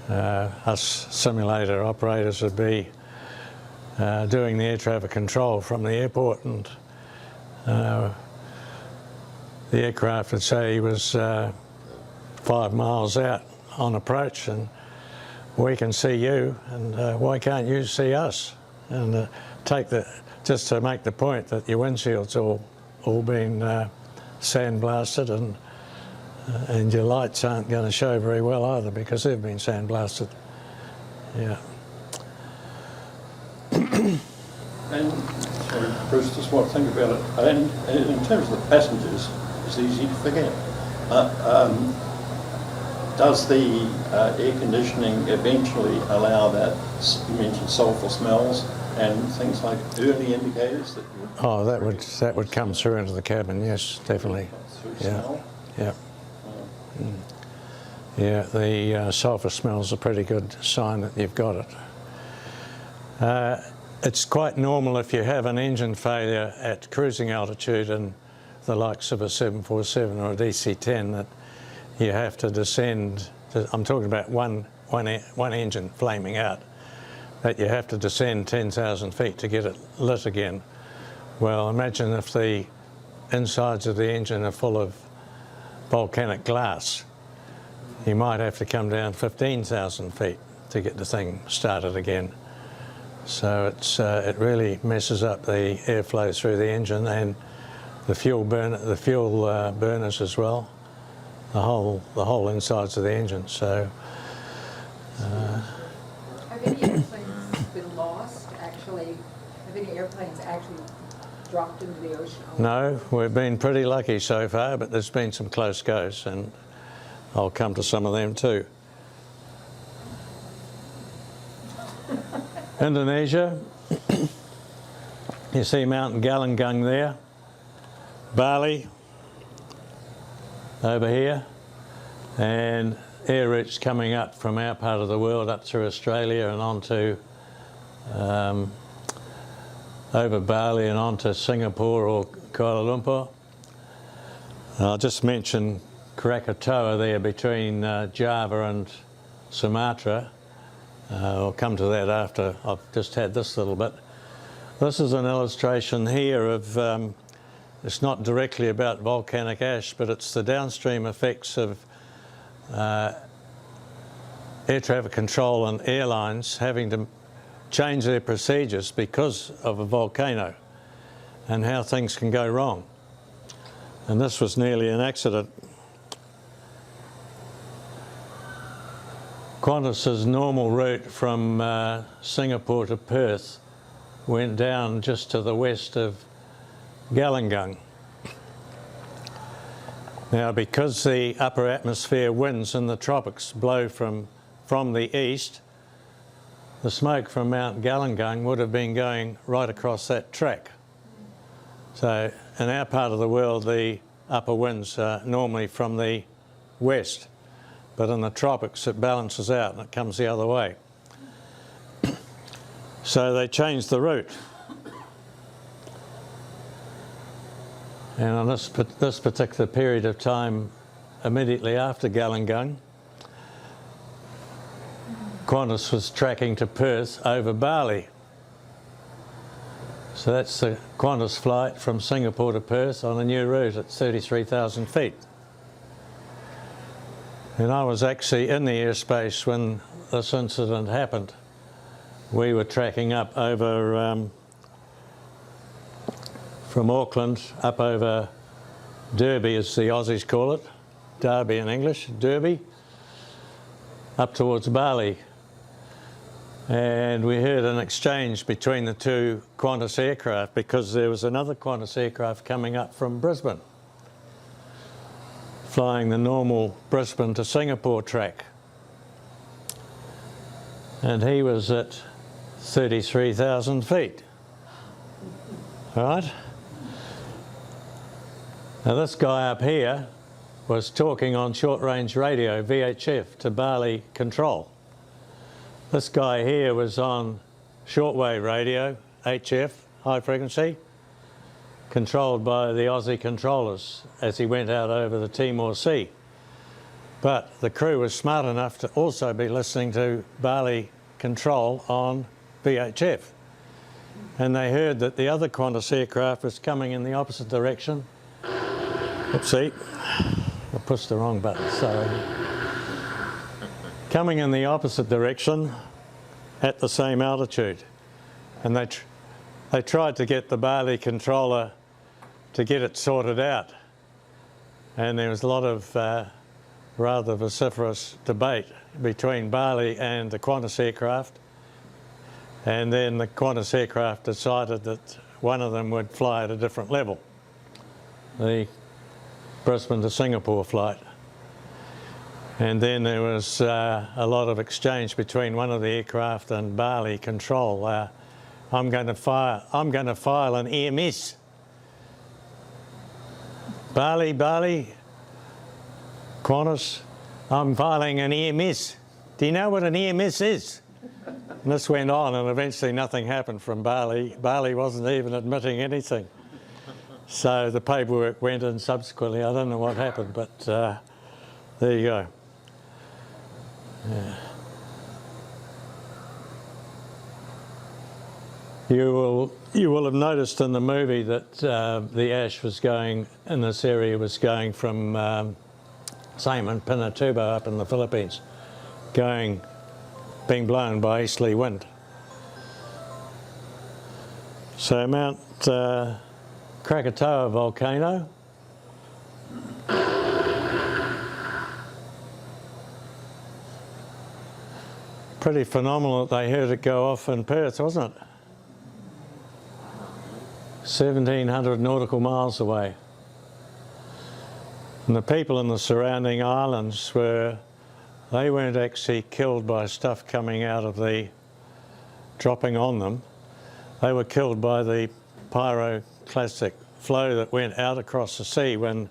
us simulator operators would be doing the air traffic control from the airport, and the aircraft would say he was 5 miles out on approach, and we can see you, and why can't you see us? And just to make the point that your windshield's all been sandblasted, and your lights aren't going to show very well either because they've been sandblasted. Yeah. And, sorry, Bruce, just want to think about it. And in terms of the passengers, it's easy to forget. Does the air conditioning eventually allow that, you mentioned sulphur smells and things like early indicators that you... Oh, that would come through into the cabin, yes, definitely. Yeah. Smell? Yeah. Yeah, the sulphur smell's a pretty good sign that you've got it. It's quite normal if you have an engine failure at cruising altitude and the likes of a 747 or a DC-10 that you have to descend. I'm talking about one engine flaming out, that you have to descend 10,000 feet to get it lit again. Well, imagine if the insides of the engine are full of volcanic glass. You might have to come down 15,000 feet to get the thing started again. So it really messes up the airflow through the engine and the fuel burners as well. The whole insides of the engine. So. Have any airplanes been lost have any airplanes actually dropped into the ocean? No, we've been pretty lucky so far, but there's been some close goes, and I'll come to some of them too. Indonesia, you see Mount Galunggung there, Bali over here, and air routes coming up from our part of the world up through Australia and on to over Bali and on to Singapore or Kuala Lumpur. I'll just mention Krakatoa there between Java and Sumatra. I'll come to that after I've just had this little bit. This is an illustration here of, it's not directly about volcanic ash, but it's the downstream effects of air traffic control and airlines having to change their procedures because of a volcano and how things can go wrong. And this was nearly an accident. Qantas's normal route from Singapore to Perth went down just to the west of Galunggung. Now, because the upper atmosphere winds in the tropics blow from the east, the smoke from Mount Galunggung would have been going right across that track. So in our part of the world, the upper winds are normally from the west, but in the tropics it balances out and it comes the other way. So they changed the route. And on this particular period of time, immediately after Galunggung, Qantas was tracking to Perth over Bali. So that's the Qantas flight from Singapore to Perth on a new route at 33,000 feet. And I was actually in the airspace when this incident happened. We were tracking up over from Auckland up over Derby, as the Aussies call it, Derby in English, Derby, up towards Bali. And we heard an exchange between the two Qantas aircraft because there was another Qantas aircraft coming up from Brisbane, flying the normal Brisbane to Singapore track. And he was at 33,000 feet. All right? Now this guy up here was talking on short-range radio, VHF, to Bali control. This guy here was on shortwave radio, HF, high frequency, controlled by the Aussie controllers as he went out over the Timor Sea. But the crew was smart enough to also be listening to Bali control on VHF. And they heard that the other Qantas aircraft was coming in the opposite direction. Oopsie, I pushed the wrong button, sorry. Coming in the opposite direction at the same altitude. And they tried to get the Bali controller to get it sorted out. And there was a lot of rather vociferous debate between Bali and the Qantas aircraft. And then the Qantas aircraft decided that one of them would fly at a different level, the Brisbane to Singapore flight. And then there was a lot of exchange between one of the aircraft and Bali control. I'm going to file an EMS. Bali, Qantas, I'm filing an EMS. Do you know what an EMS is? And this went on, and eventually nothing happened from Bali. Bali wasn't even admitting anything. So the paperwork went in subsequently. I don't know what happened, but there you go. Yeah. You will have noticed in the movie that the ash was going in this area was going from same in Pinatubo up in the Philippines, being blown by easterly wind. So Mount Krakatoa volcano. Pretty phenomenal that they heard it go off in Perth, wasn't it? 1,700 nautical miles away. And the people in the surrounding islands they weren't actually killed by stuff coming out of dropping on them. They were killed by the pyroclastic flow that went out across the sea when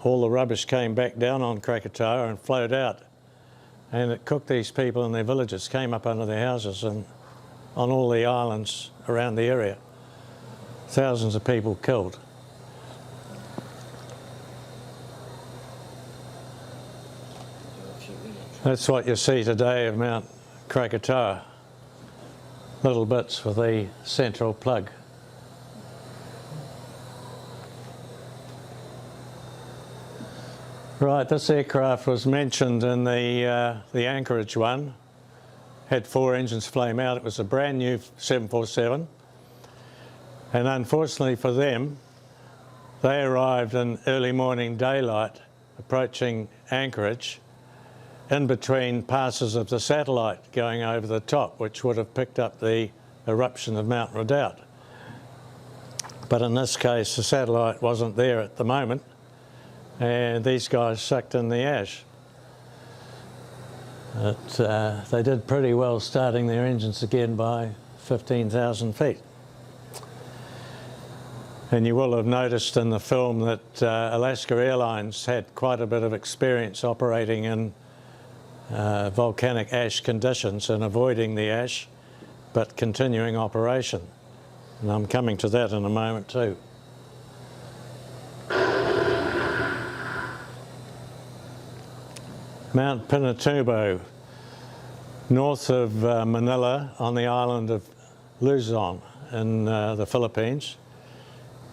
all the rubbish came back down on Krakatoa and flowed out. And it cooked these people in their villages, came up under their houses and on all the islands around the area. Thousands of people killed. That's what you see today of Mount Krakatoa. Little bits with the central plug. Right, this aircraft was mentioned in the Anchorage one. Had 4 engines flame out. It was a brand new 747. And unfortunately for them, they arrived in early morning daylight, approaching Anchorage, in between passes of the satellite going over the top, which would have picked up the eruption of Mount Redoubt. But in this case, the satellite wasn't there at the moment, and these guys sucked in the ash. They did pretty well starting their engines again by 15,000 feet. And you will have noticed in the film that Alaska Airlines had quite a bit of experience operating in volcanic ash conditions and avoiding the ash, but continuing operation. And I'm coming to that in a moment too. Mount Pinatubo, north of Manila on the island of Luzon in the Philippines.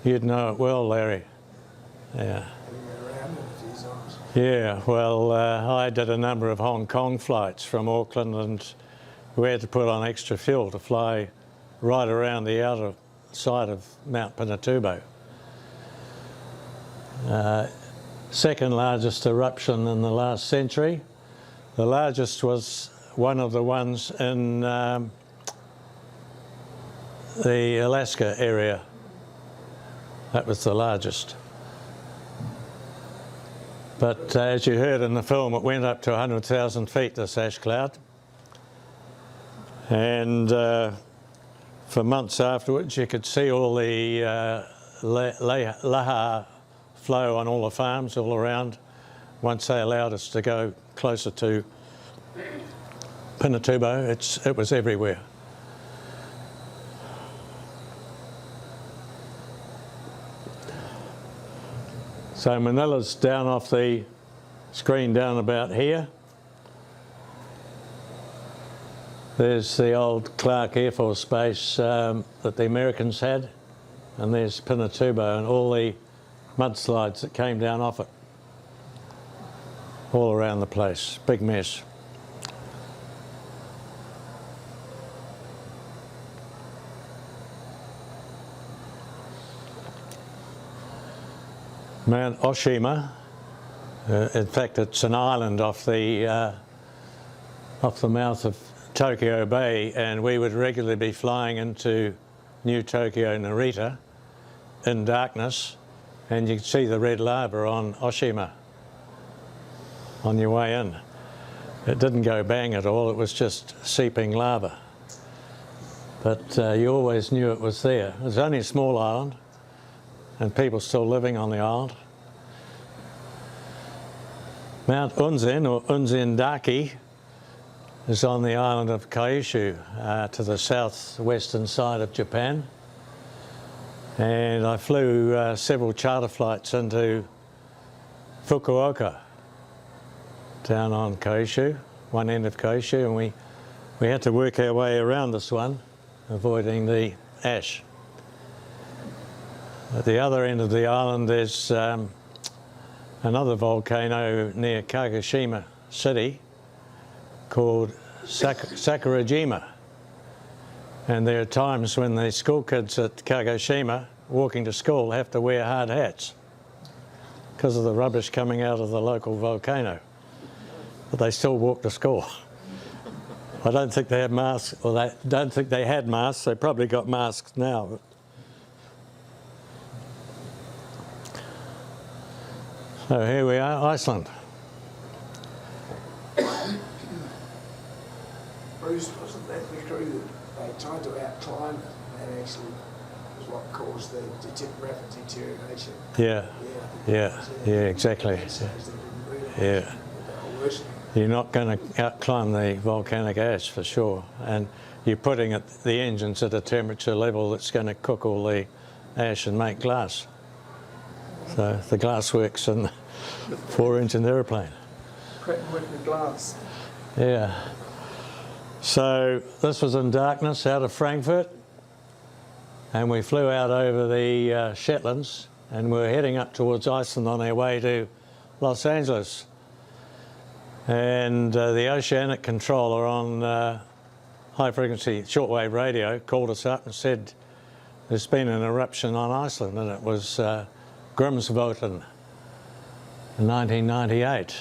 You'd know it well, Larry. Yeah. Yeah, well, I did a number of Hong Kong flights from Auckland, and we had to put on extra fuel to fly right around the outer side of Mount Pinatubo. Second largest eruption in the last century. The largest was one of the ones in the Alaska area. That was the largest. But as you heard in the film, it went up to 100,000 feet, this ash cloud. And for months afterwards, you could see all the lahar flow on all the farms all around once they allowed us to go closer to Pinatubo. It was everywhere. So Manila's down off the screen down about here. There's the old Clark Air Force Base that the Americans had, and there's Pinatubo and all the mudslides that came down off it. All around the place, big mess. Mount Oshima, in fact it's an island off the mouth of Tokyo Bay, and we would regularly be flying into New Tokyo Narita in darkness, and you can see the red lava on Oshima on your way in. It didn't go bang at all, it was just seeping lava. But you always knew it was there. It was only a small island, and people still living on the island. Mount Unzen, or Unzendaki, is on the island of Kyushu, to the southwestern side of Japan. And I flew several charter flights into Fukuoka, down on Kyushu, one end of Kyushu, and we had to work our way around this one, avoiding the ash. At the other end of the island there's another volcano near Kagoshima City called Sakurajima. And there are times when the school kids at Kagoshima walking to school have to wear hard hats because of the rubbish coming out of the local volcano. But they still walk to school. I don't think they have masks, or they don't think they had masks. They probably got masks now. So here we are, Iceland. Bruce, wasn't that the crew that they tried to outclimb it? That actually was what caused the rapid deterioration. Yeah, yeah, exactly. Yeah. You're not going to outclimb the volcanic ash for sure, and you're putting the engines at a temperature level that's going to cook all the ash and make glass. So the glass works in the 4-engine aeroplane. Cracking with the glass. Yeah. So this was in darkness out of Frankfurt, and we flew out over the Shetlands, and we were heading up towards Iceland on our way to Los Angeles. And the oceanic controller on high-frequency shortwave radio called us up and said there's been an eruption on Iceland, and it was Grimsvötn in 1998.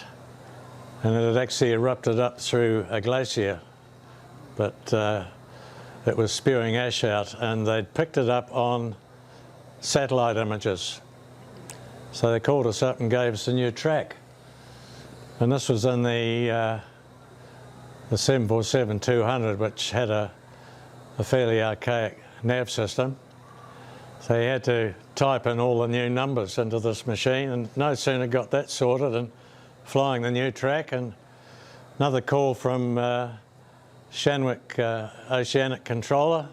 And it had actually erupted up through a glacier, but it was spewing ash out, and they'd picked it up on satellite images. So they called us up and gave us a new track. And this was in the 747-200, which had a fairly archaic nav system. So you had to type in all the new numbers into this machine, and no sooner got that sorted and flying the new track, and another call from Shanwick Oceanic Controller.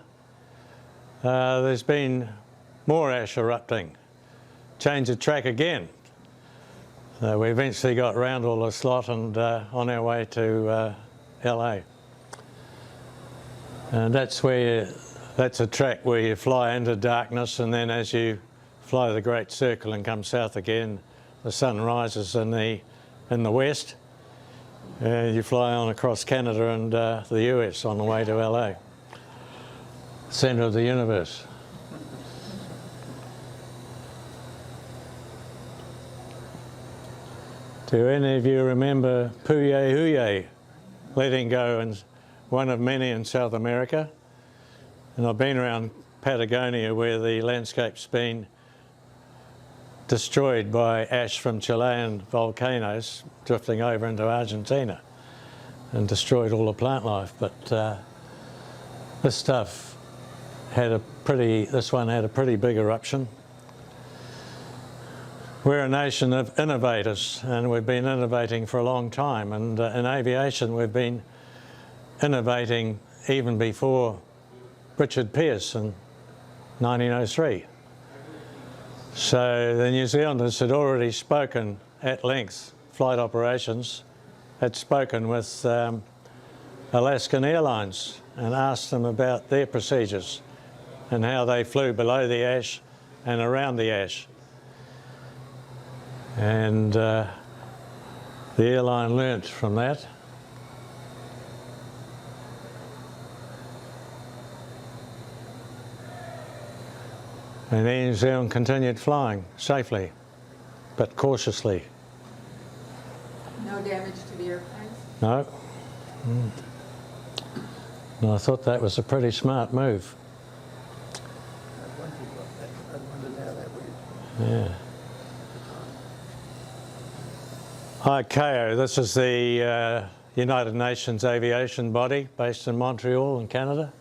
There's been more ash erupting. Change the track again. So we eventually got around all this lot and on our way to LA. And that's a track where you fly into darkness, and then as you fly the Great Circle and come south again, the sun rises in the west. You fly on across Canada and the US on the way to LA, centre of the universe. Do any of you remember Puye Huye letting go, and one of many in South America? And I've been around Patagonia where the landscape's been destroyed by ash from Chilean volcanoes drifting over into Argentina and destroyed all the plant life. But this stuff this one had a pretty big eruption. We're a nation of innovators, and we've been innovating for a long time, and in aviation we've been innovating even before Richard Pearce in 1903. So the New Zealanders had already spoken at length, flight operations, had spoken with Alaskan Airlines and asked them about their procedures and how they flew below the ash and around the ash. And the airline learnt from that. And Air New Zealand continued flying safely, but cautiously. No damage to the airplanes? No. No, I thought that was a pretty smart move. I wondered how that went. Yeah. ICAO, this is the United Nations aviation body based in Montreal in Canada.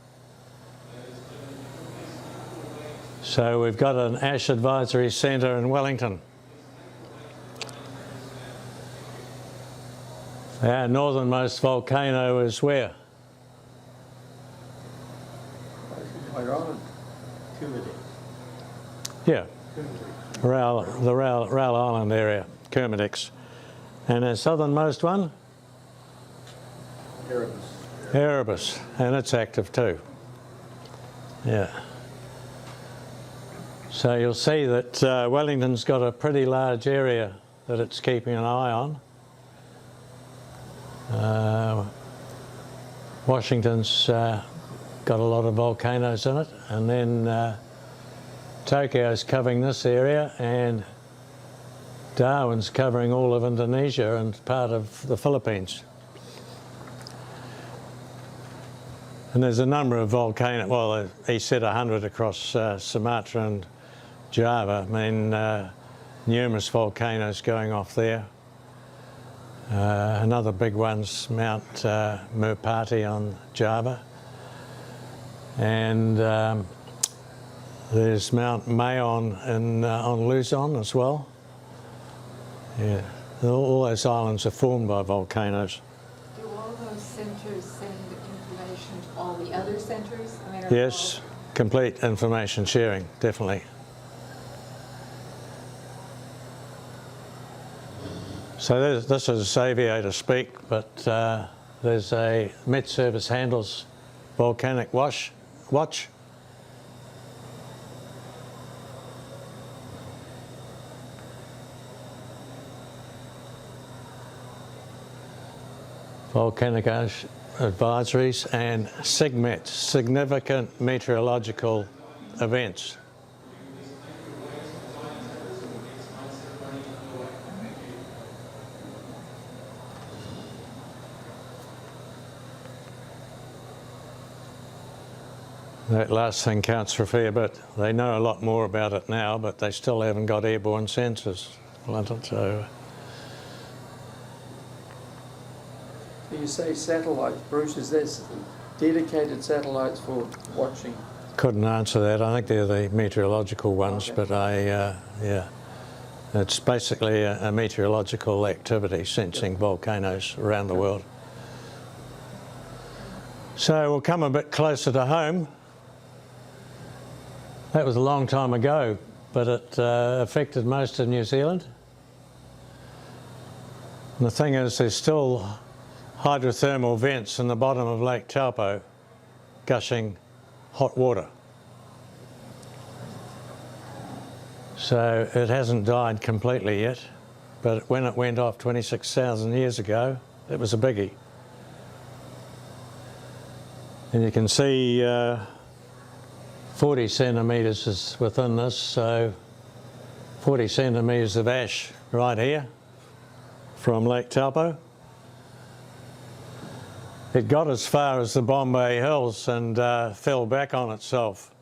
So we've got an ash advisory centre in Wellington. Our northernmost volcano is where? Ireland. Yeah, the Rail Island area, Kermadec. And our southernmost one? Erebus, and it's active too. Yeah. So you'll see that Wellington's got a pretty large area that it's keeping an eye on. Washington's got a lot of volcanoes in it, and then Tokyo's covering this area, and Darwin's covering all of Indonesia and part of the Philippines. And there's a number of volcanoes, well, he said 100 across Sumatra and Java. I mean, numerous volcanoes going off there. Another big one's Mount Merpati on Java. And there's Mount Mayon on Luzon as well. Yeah, all those islands are formed by volcanoes. Do all those centres send information to all the other centres? I mean, are Yes, complete information sharing, definitely. So this is aviator speak, but there's a Met Service handles volcanic watch. Volcanic advisories and SIGMET, significant meteorological events. That last thing counts for a fair bit. They know a lot more about it now, but they still haven't got airborne sensors, London, so. You say satellites, Bruce, is there dedicated satellites for watching? Couldn't answer that. I think they're the meteorological ones, okay. But yeah. It's basically a meteorological activity, sensing volcanoes around the world. So we'll come a bit closer to home. That was a long time ago, but it affected most of New Zealand. And the thing is, there's still hydrothermal vents in the bottom of Lake Taupo gushing hot water. So it hasn't died completely yet, but when it went off 26,000 years ago, it was a biggie. And you can see 40 centimetres is within this, so 40 centimetres of ash right here from Lake Taupo. It got as far as the Bombay Hills and fell back on itself.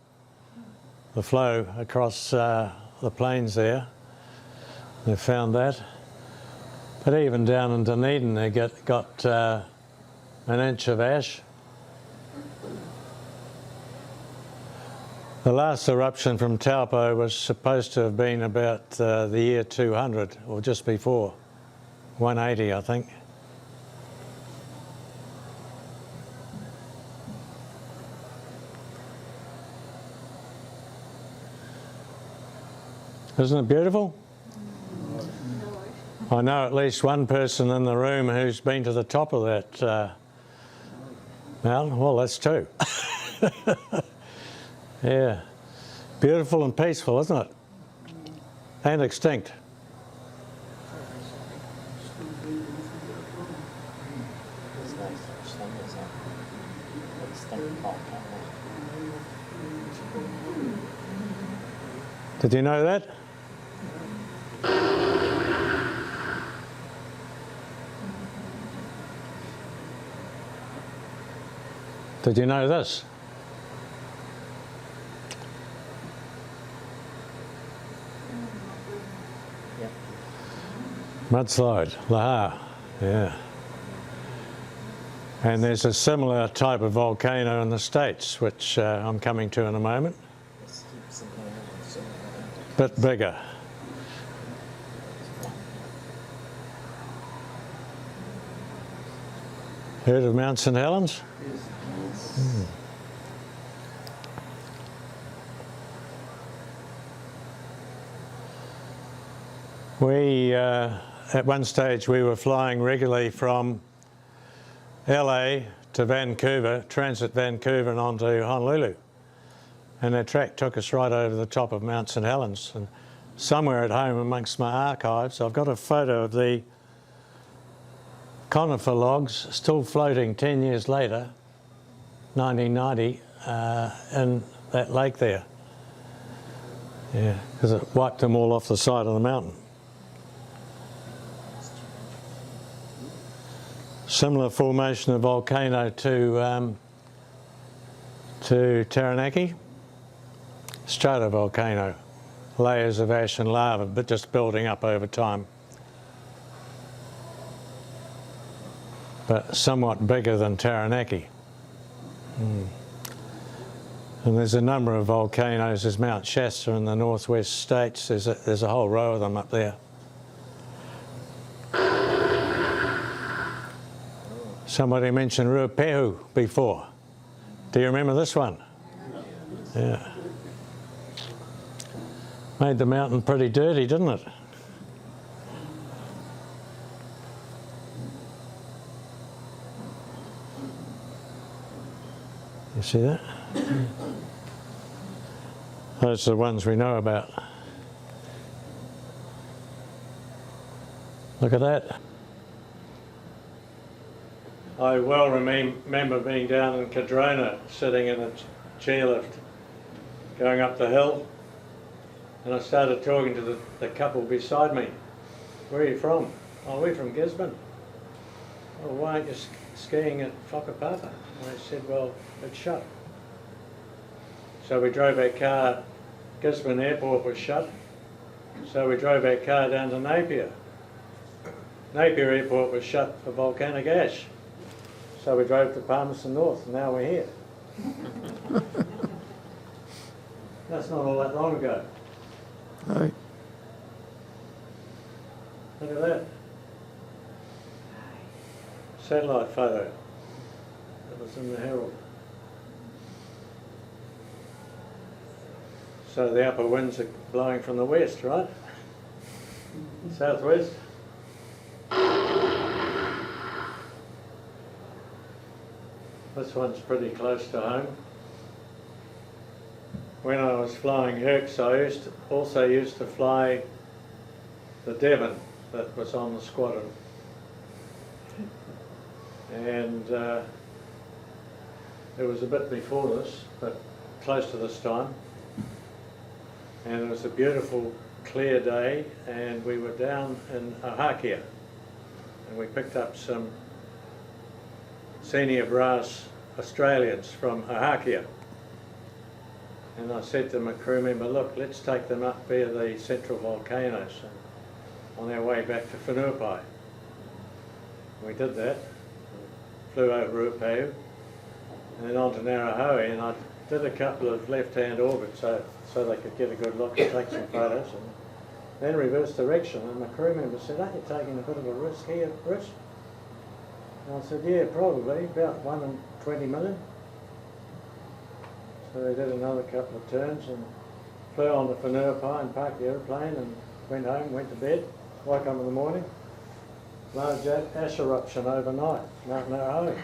The flow across the plains there, they found that. But even down in Dunedin, they got an inch of ash. The last eruption from Taupo was supposed to have been about the year 200, or just before, 180, I think. Isn't it beautiful? I know at least one person in the room who's been to the top of that mountain. Well, that's two. Yeah. Beautiful and peaceful, isn't it? And extinct. Did you know that? Did you know this? Yep. Mudslide, Laha, yeah. And there's a similar type of volcano in the States, which I'm coming to in a moment. Bit bigger. Heard of Mount St. Helens? Yes. We, at one stage, we were flying regularly from LA to Vancouver, transit Vancouver and on to Honolulu. And our track took us right over the top of Mount St. Helens. And somewhere at home amongst my archives, I've got a photo of the conifer logs still floating 10 years later, 1990, in that lake there. Yeah, because it wiped them all off the side of the mountain. Similar formation of volcano to Taranaki, stratovolcano, layers of ash and lava, but just building up over time. But somewhat bigger than Taranaki. And there's a number of volcanoes. There's Mount Shasta in the northwest states. There's a whole row of them up there. Somebody mentioned Ruapehu before. Do you remember this one? Yeah. Made the mountain pretty dirty, didn't it? You see that? Those are the ones we know about. Look at that. I well remember being down in Cadrona, sitting in a chairlift, going up the hill, and I started talking to the couple beside me. Where are you from? Oh, we're from Gisborne. Oh, why aren't you skiing at Whakapapa? And I said, well, it's shut. So we drove our car, Gisborne Airport was shut, so we drove our car down to Napier. Napier Airport was shut for volcanic ash. So we drove to Palmerston North, and now we're here. That's not all that long ago. No. Look at that. Satellite photo. That was in the Herald. So the upper winds are blowing from the west, right? Southwest. This one's pretty close to home. When I was flying Hercs, I also used to fly the Devon that was on the squadron. And it was a bit before this, but close to this time. And it was a beautiful, clear day, and we were down in Ahakia, and we picked up some senior brass Australians from Ahakia. And I said to my crew member, look, let's take them up via the central volcanoes on our way back to Whenuapai. We did that, flew over Ruapehu, and then on to Narahoe, and I did a couple of left-hand orbits so they could get a good look and take some photos, and then reverse direction. And my crew member said, aren't you taking a bit of a risk here, Bruce? And I said, yeah, probably, about 1 in 20 million. So they did another couple of turns and flew on to Whenuapai and parked the aeroplane and went home, went to bed, woke up in the morning. Large ash eruption overnight, Mount Narahoe.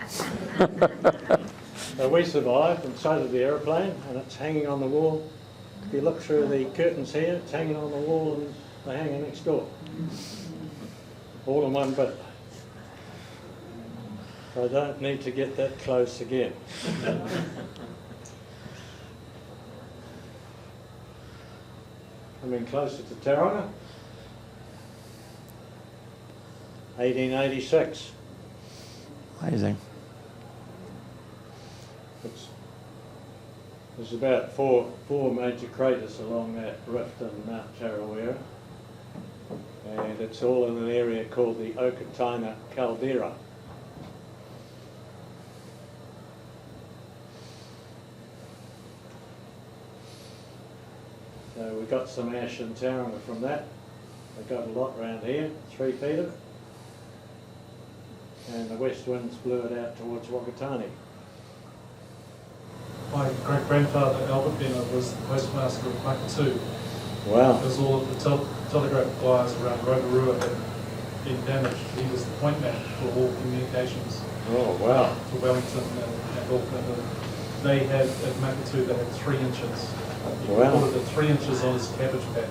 So we survived, and so did the aeroplane, and it's hanging on the wall. If you look through the curtains here, it's hanging on the wall and the hanger next door. All in one bit. So I don't need to get that close again. Coming closer to Tauranga. 1886. Amazing. There's about four major craters along that rift in Mount Tarawera, and it's all in an area called the Okataina Caldera. So we got some ash in Tauranga from that. We got a lot around here, 3 feet of it, and the west winds blew it out towards Wakatani. My great-grandfather, Albert Benner, was the postmaster of Makatu. Wow. Because all of the telegraph wires around Rotorua had been damaged. He was the point man for all communications. Oh, wow. For Wellington and Auckland. They had, at Makatu, they had 3 inches. He Wow. ordered it 3 inches on his cabbage patch.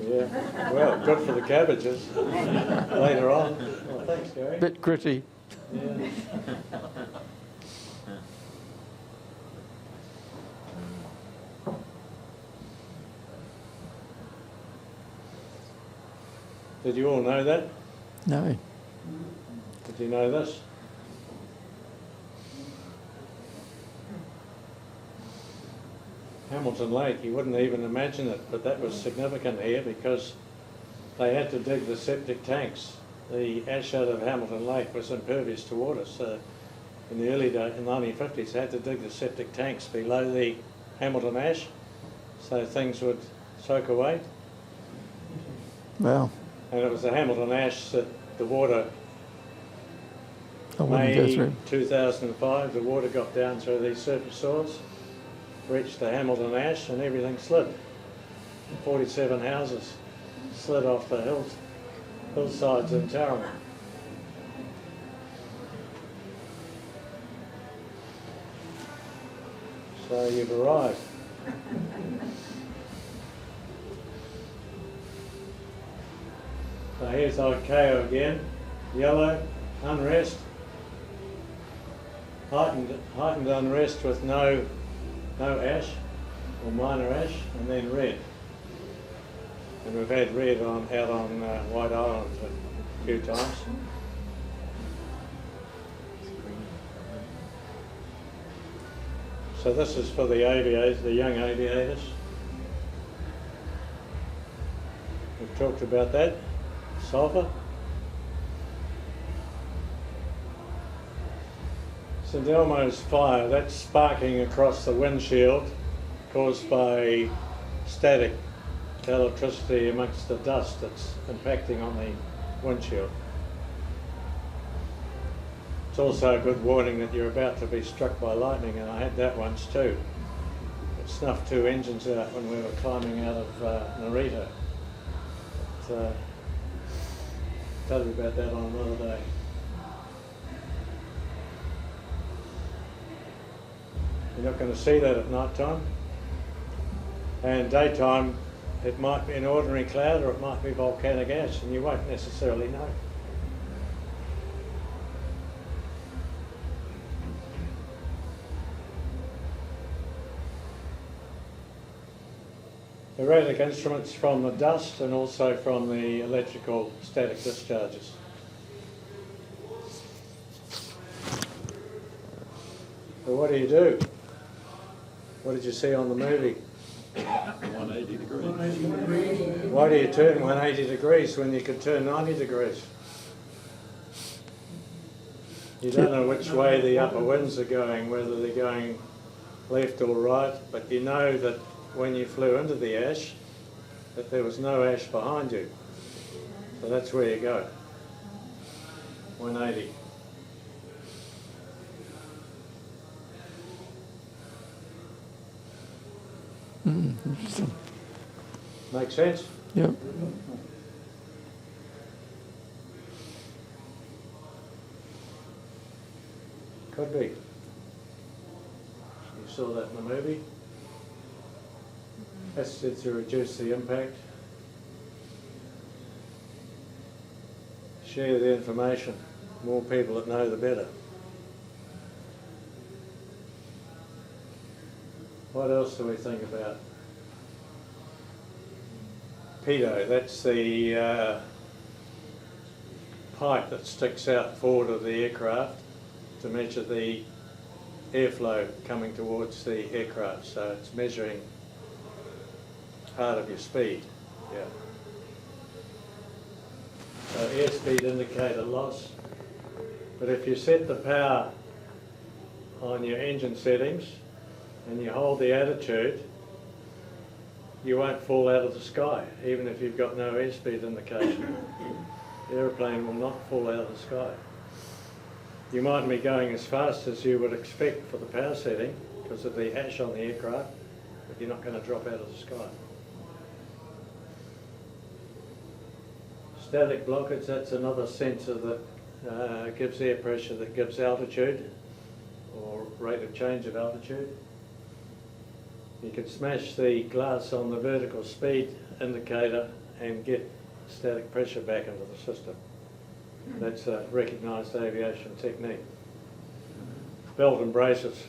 Yeah, well, good for the cabbages later on. Well, thanks, Gary. Bit gritty. Yeah. Did you all know that? No. Did you know this? Hamilton Lake, you wouldn't even imagine it, but that was significant here because they had to dig the septic tanks. The ash out of Hamilton Lake was impervious to water, so in the early days, in the 1950s, they had to dig the septic tanks below the Hamilton ash so things would soak away. Wow. And it was the Hamilton ash that the water, I wouldn't go May through. 2005, the water got down through these surface soils, reached the Hamilton ash, and everything slid. 47 houses slid off the hillsides in Tauranga. So you've arrived. So here's ICAO again, yellow, unrest, heightened unrest with no ash or minor ash, and then red. And we've had red out on White Island a few times. So this is for the aviators, the young aviators. We've talked about that. Sulphur. St Elmo's fire, that's sparking across the windshield caused by static electricity amongst the dust that's impacting on the windshield. It's also a good warning that you're about to be struck by lightning, and I had that once too. It snuffed 2 engines out when we were climbing out of Narita. But, tell you about that on another day. You're not going to see that at night time. And daytime, it might be an ordinary cloud or it might be volcanic ash, and you won't necessarily know. Erratic instruments from the dust and also from the electrical static discharges. So what do? What did you see on the movie? 180 degrees. Why do you turn 180 degrees when you could turn 90 degrees? You don't know which way the upper winds are going, whether they're going left or right, but you know that when you flew into the ash, that there was no ash behind you. So that's where you go. 180. Interesting. Make sense? Yep. Could be. You saw that in the movie. That's to reduce the impact. Share the information. More people that know, the better. What else do we think about? Pitot, that's the pipe that sticks out forward of the aircraft to measure the airflow coming towards the aircraft. So it's measuring part of your speed. Yeah. So airspeed indicator loss. But if you set the power on your engine settings and you hold the attitude, you won't fall out of the sky, even if you've got no airspeed indication. The aeroplane will not fall out of the sky. You mightn't be going as fast as you would expect for the power setting because of the ash on the aircraft, but you're not going to drop out of the sky. Static blockage, that's another sensor that gives air pressure, that gives altitude or rate of change of altitude. You can smash the glass on the vertical speed indicator and get static pressure back into the system. That's a recognised aviation technique. Belt and braces.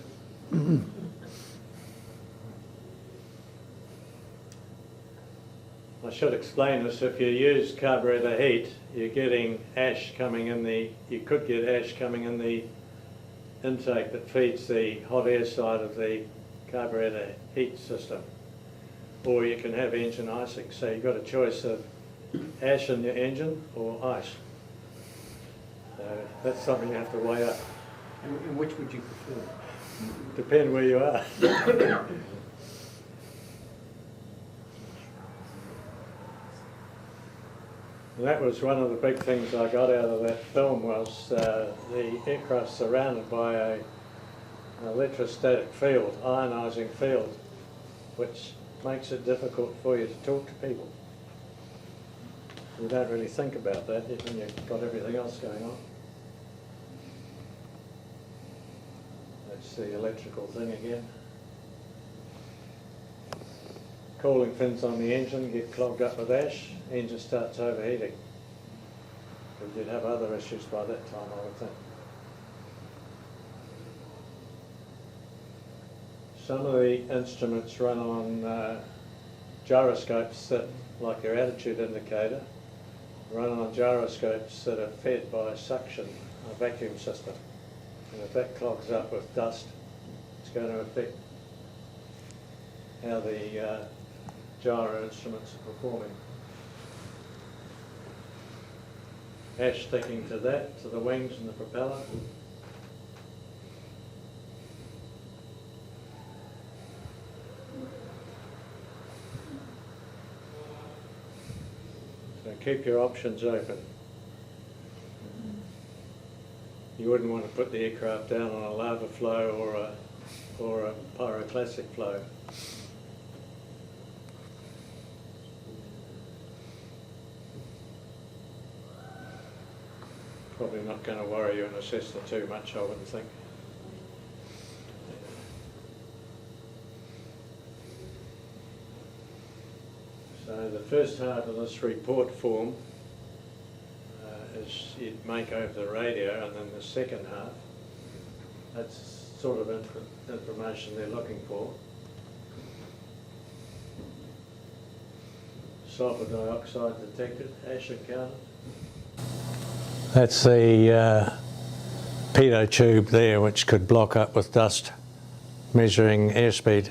I should explain this. If you use carburetor heat, you're getting ash coming in you could get ash coming in the intake that feeds the hot air side of the carburetor heat system, or you can have engine icing. So you've got a choice of ash in your engine or ice. So that's something you have to weigh up. And which would you prefer? Depend where you are. And that was one of the big things I got out of that film, was the aircraft surrounded by an electrostatic field, ionising field, which makes it difficult for you to talk to people. You don't really think about that when you've got everything else going on. That's the electrical thing again. Cooling fins on the engine get clogged up with ash, engine starts overheating. But you'd have other issues by that time, I would think. Some of the instruments run on gyroscopes that, like your attitude indicator, run on gyroscopes that are fed by suction, a vacuum system. And if that clogs up with dust, it's going to affect how the gyro instruments are performing. Ash sticking to that, to the wings and the propeller. So keep your options open. You wouldn't want to put the aircraft down on a lava flow or a pyroclastic flow. Probably not going to worry you in a Cessna too much, I wouldn't think. So the first half of this report form is you'd make over the radio, and then the second half, that's sort of information they're looking for. Sulfur dioxide detected, ash encountered. That's the pitot tube there, which could block up with dust, measuring airspeed.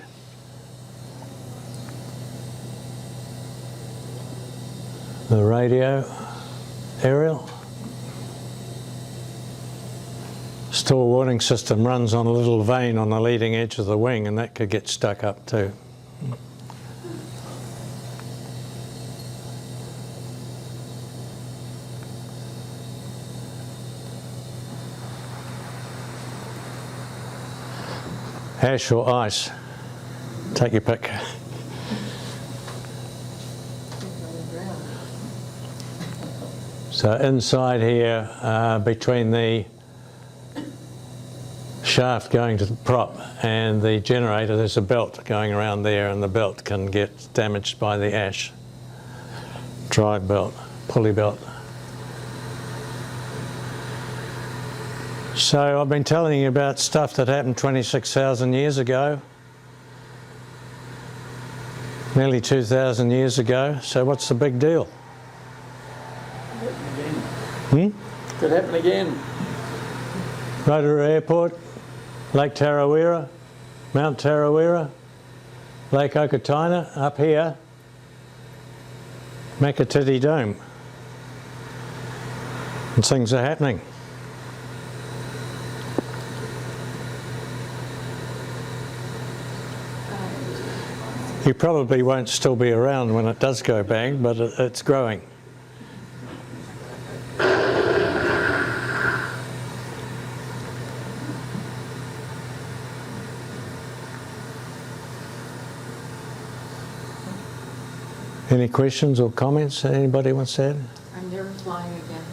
The radio aerial. Stall warning system runs on a little vane on the leading edge of the wing, and that could get stuck up too. Ash or ice, take your pick. So inside here, between the shaft going to the prop and the generator, there's a belt going around there, and the belt can get damaged by the ash. Drive belt, pulley belt. So I've been telling you about stuff that happened 26,000 years ago, nearly 2,000 years ago. So what's the big deal? Could happen again. Rotorua Airport, Lake Tarawera, Mount Tarawera, Lake Okataina, up here, Makatiti Dome. And things are happening. You probably won't still be around when it does go bang, but it's growing. Any questions or comments anybody wants to add? I'm never flying again.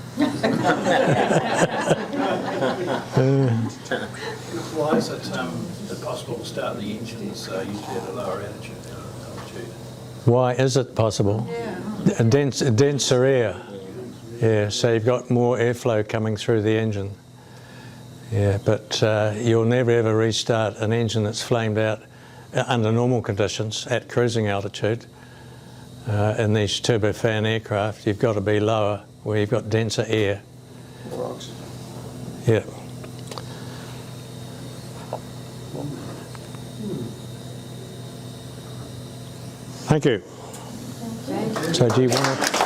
Why is it possible to start the engines usually at a lower altitude? Why is it possible? Yeah. Denser air. Yeah, so you've got more airflow coming through the engine. Yeah, but you'll never ever restart an engine that's flamed out under normal conditions at cruising altitude. In these turbofan aircraft, you've got to be lower where you've got denser air. More oxygen. Yeah. Thank you. Thank you. So do you want to...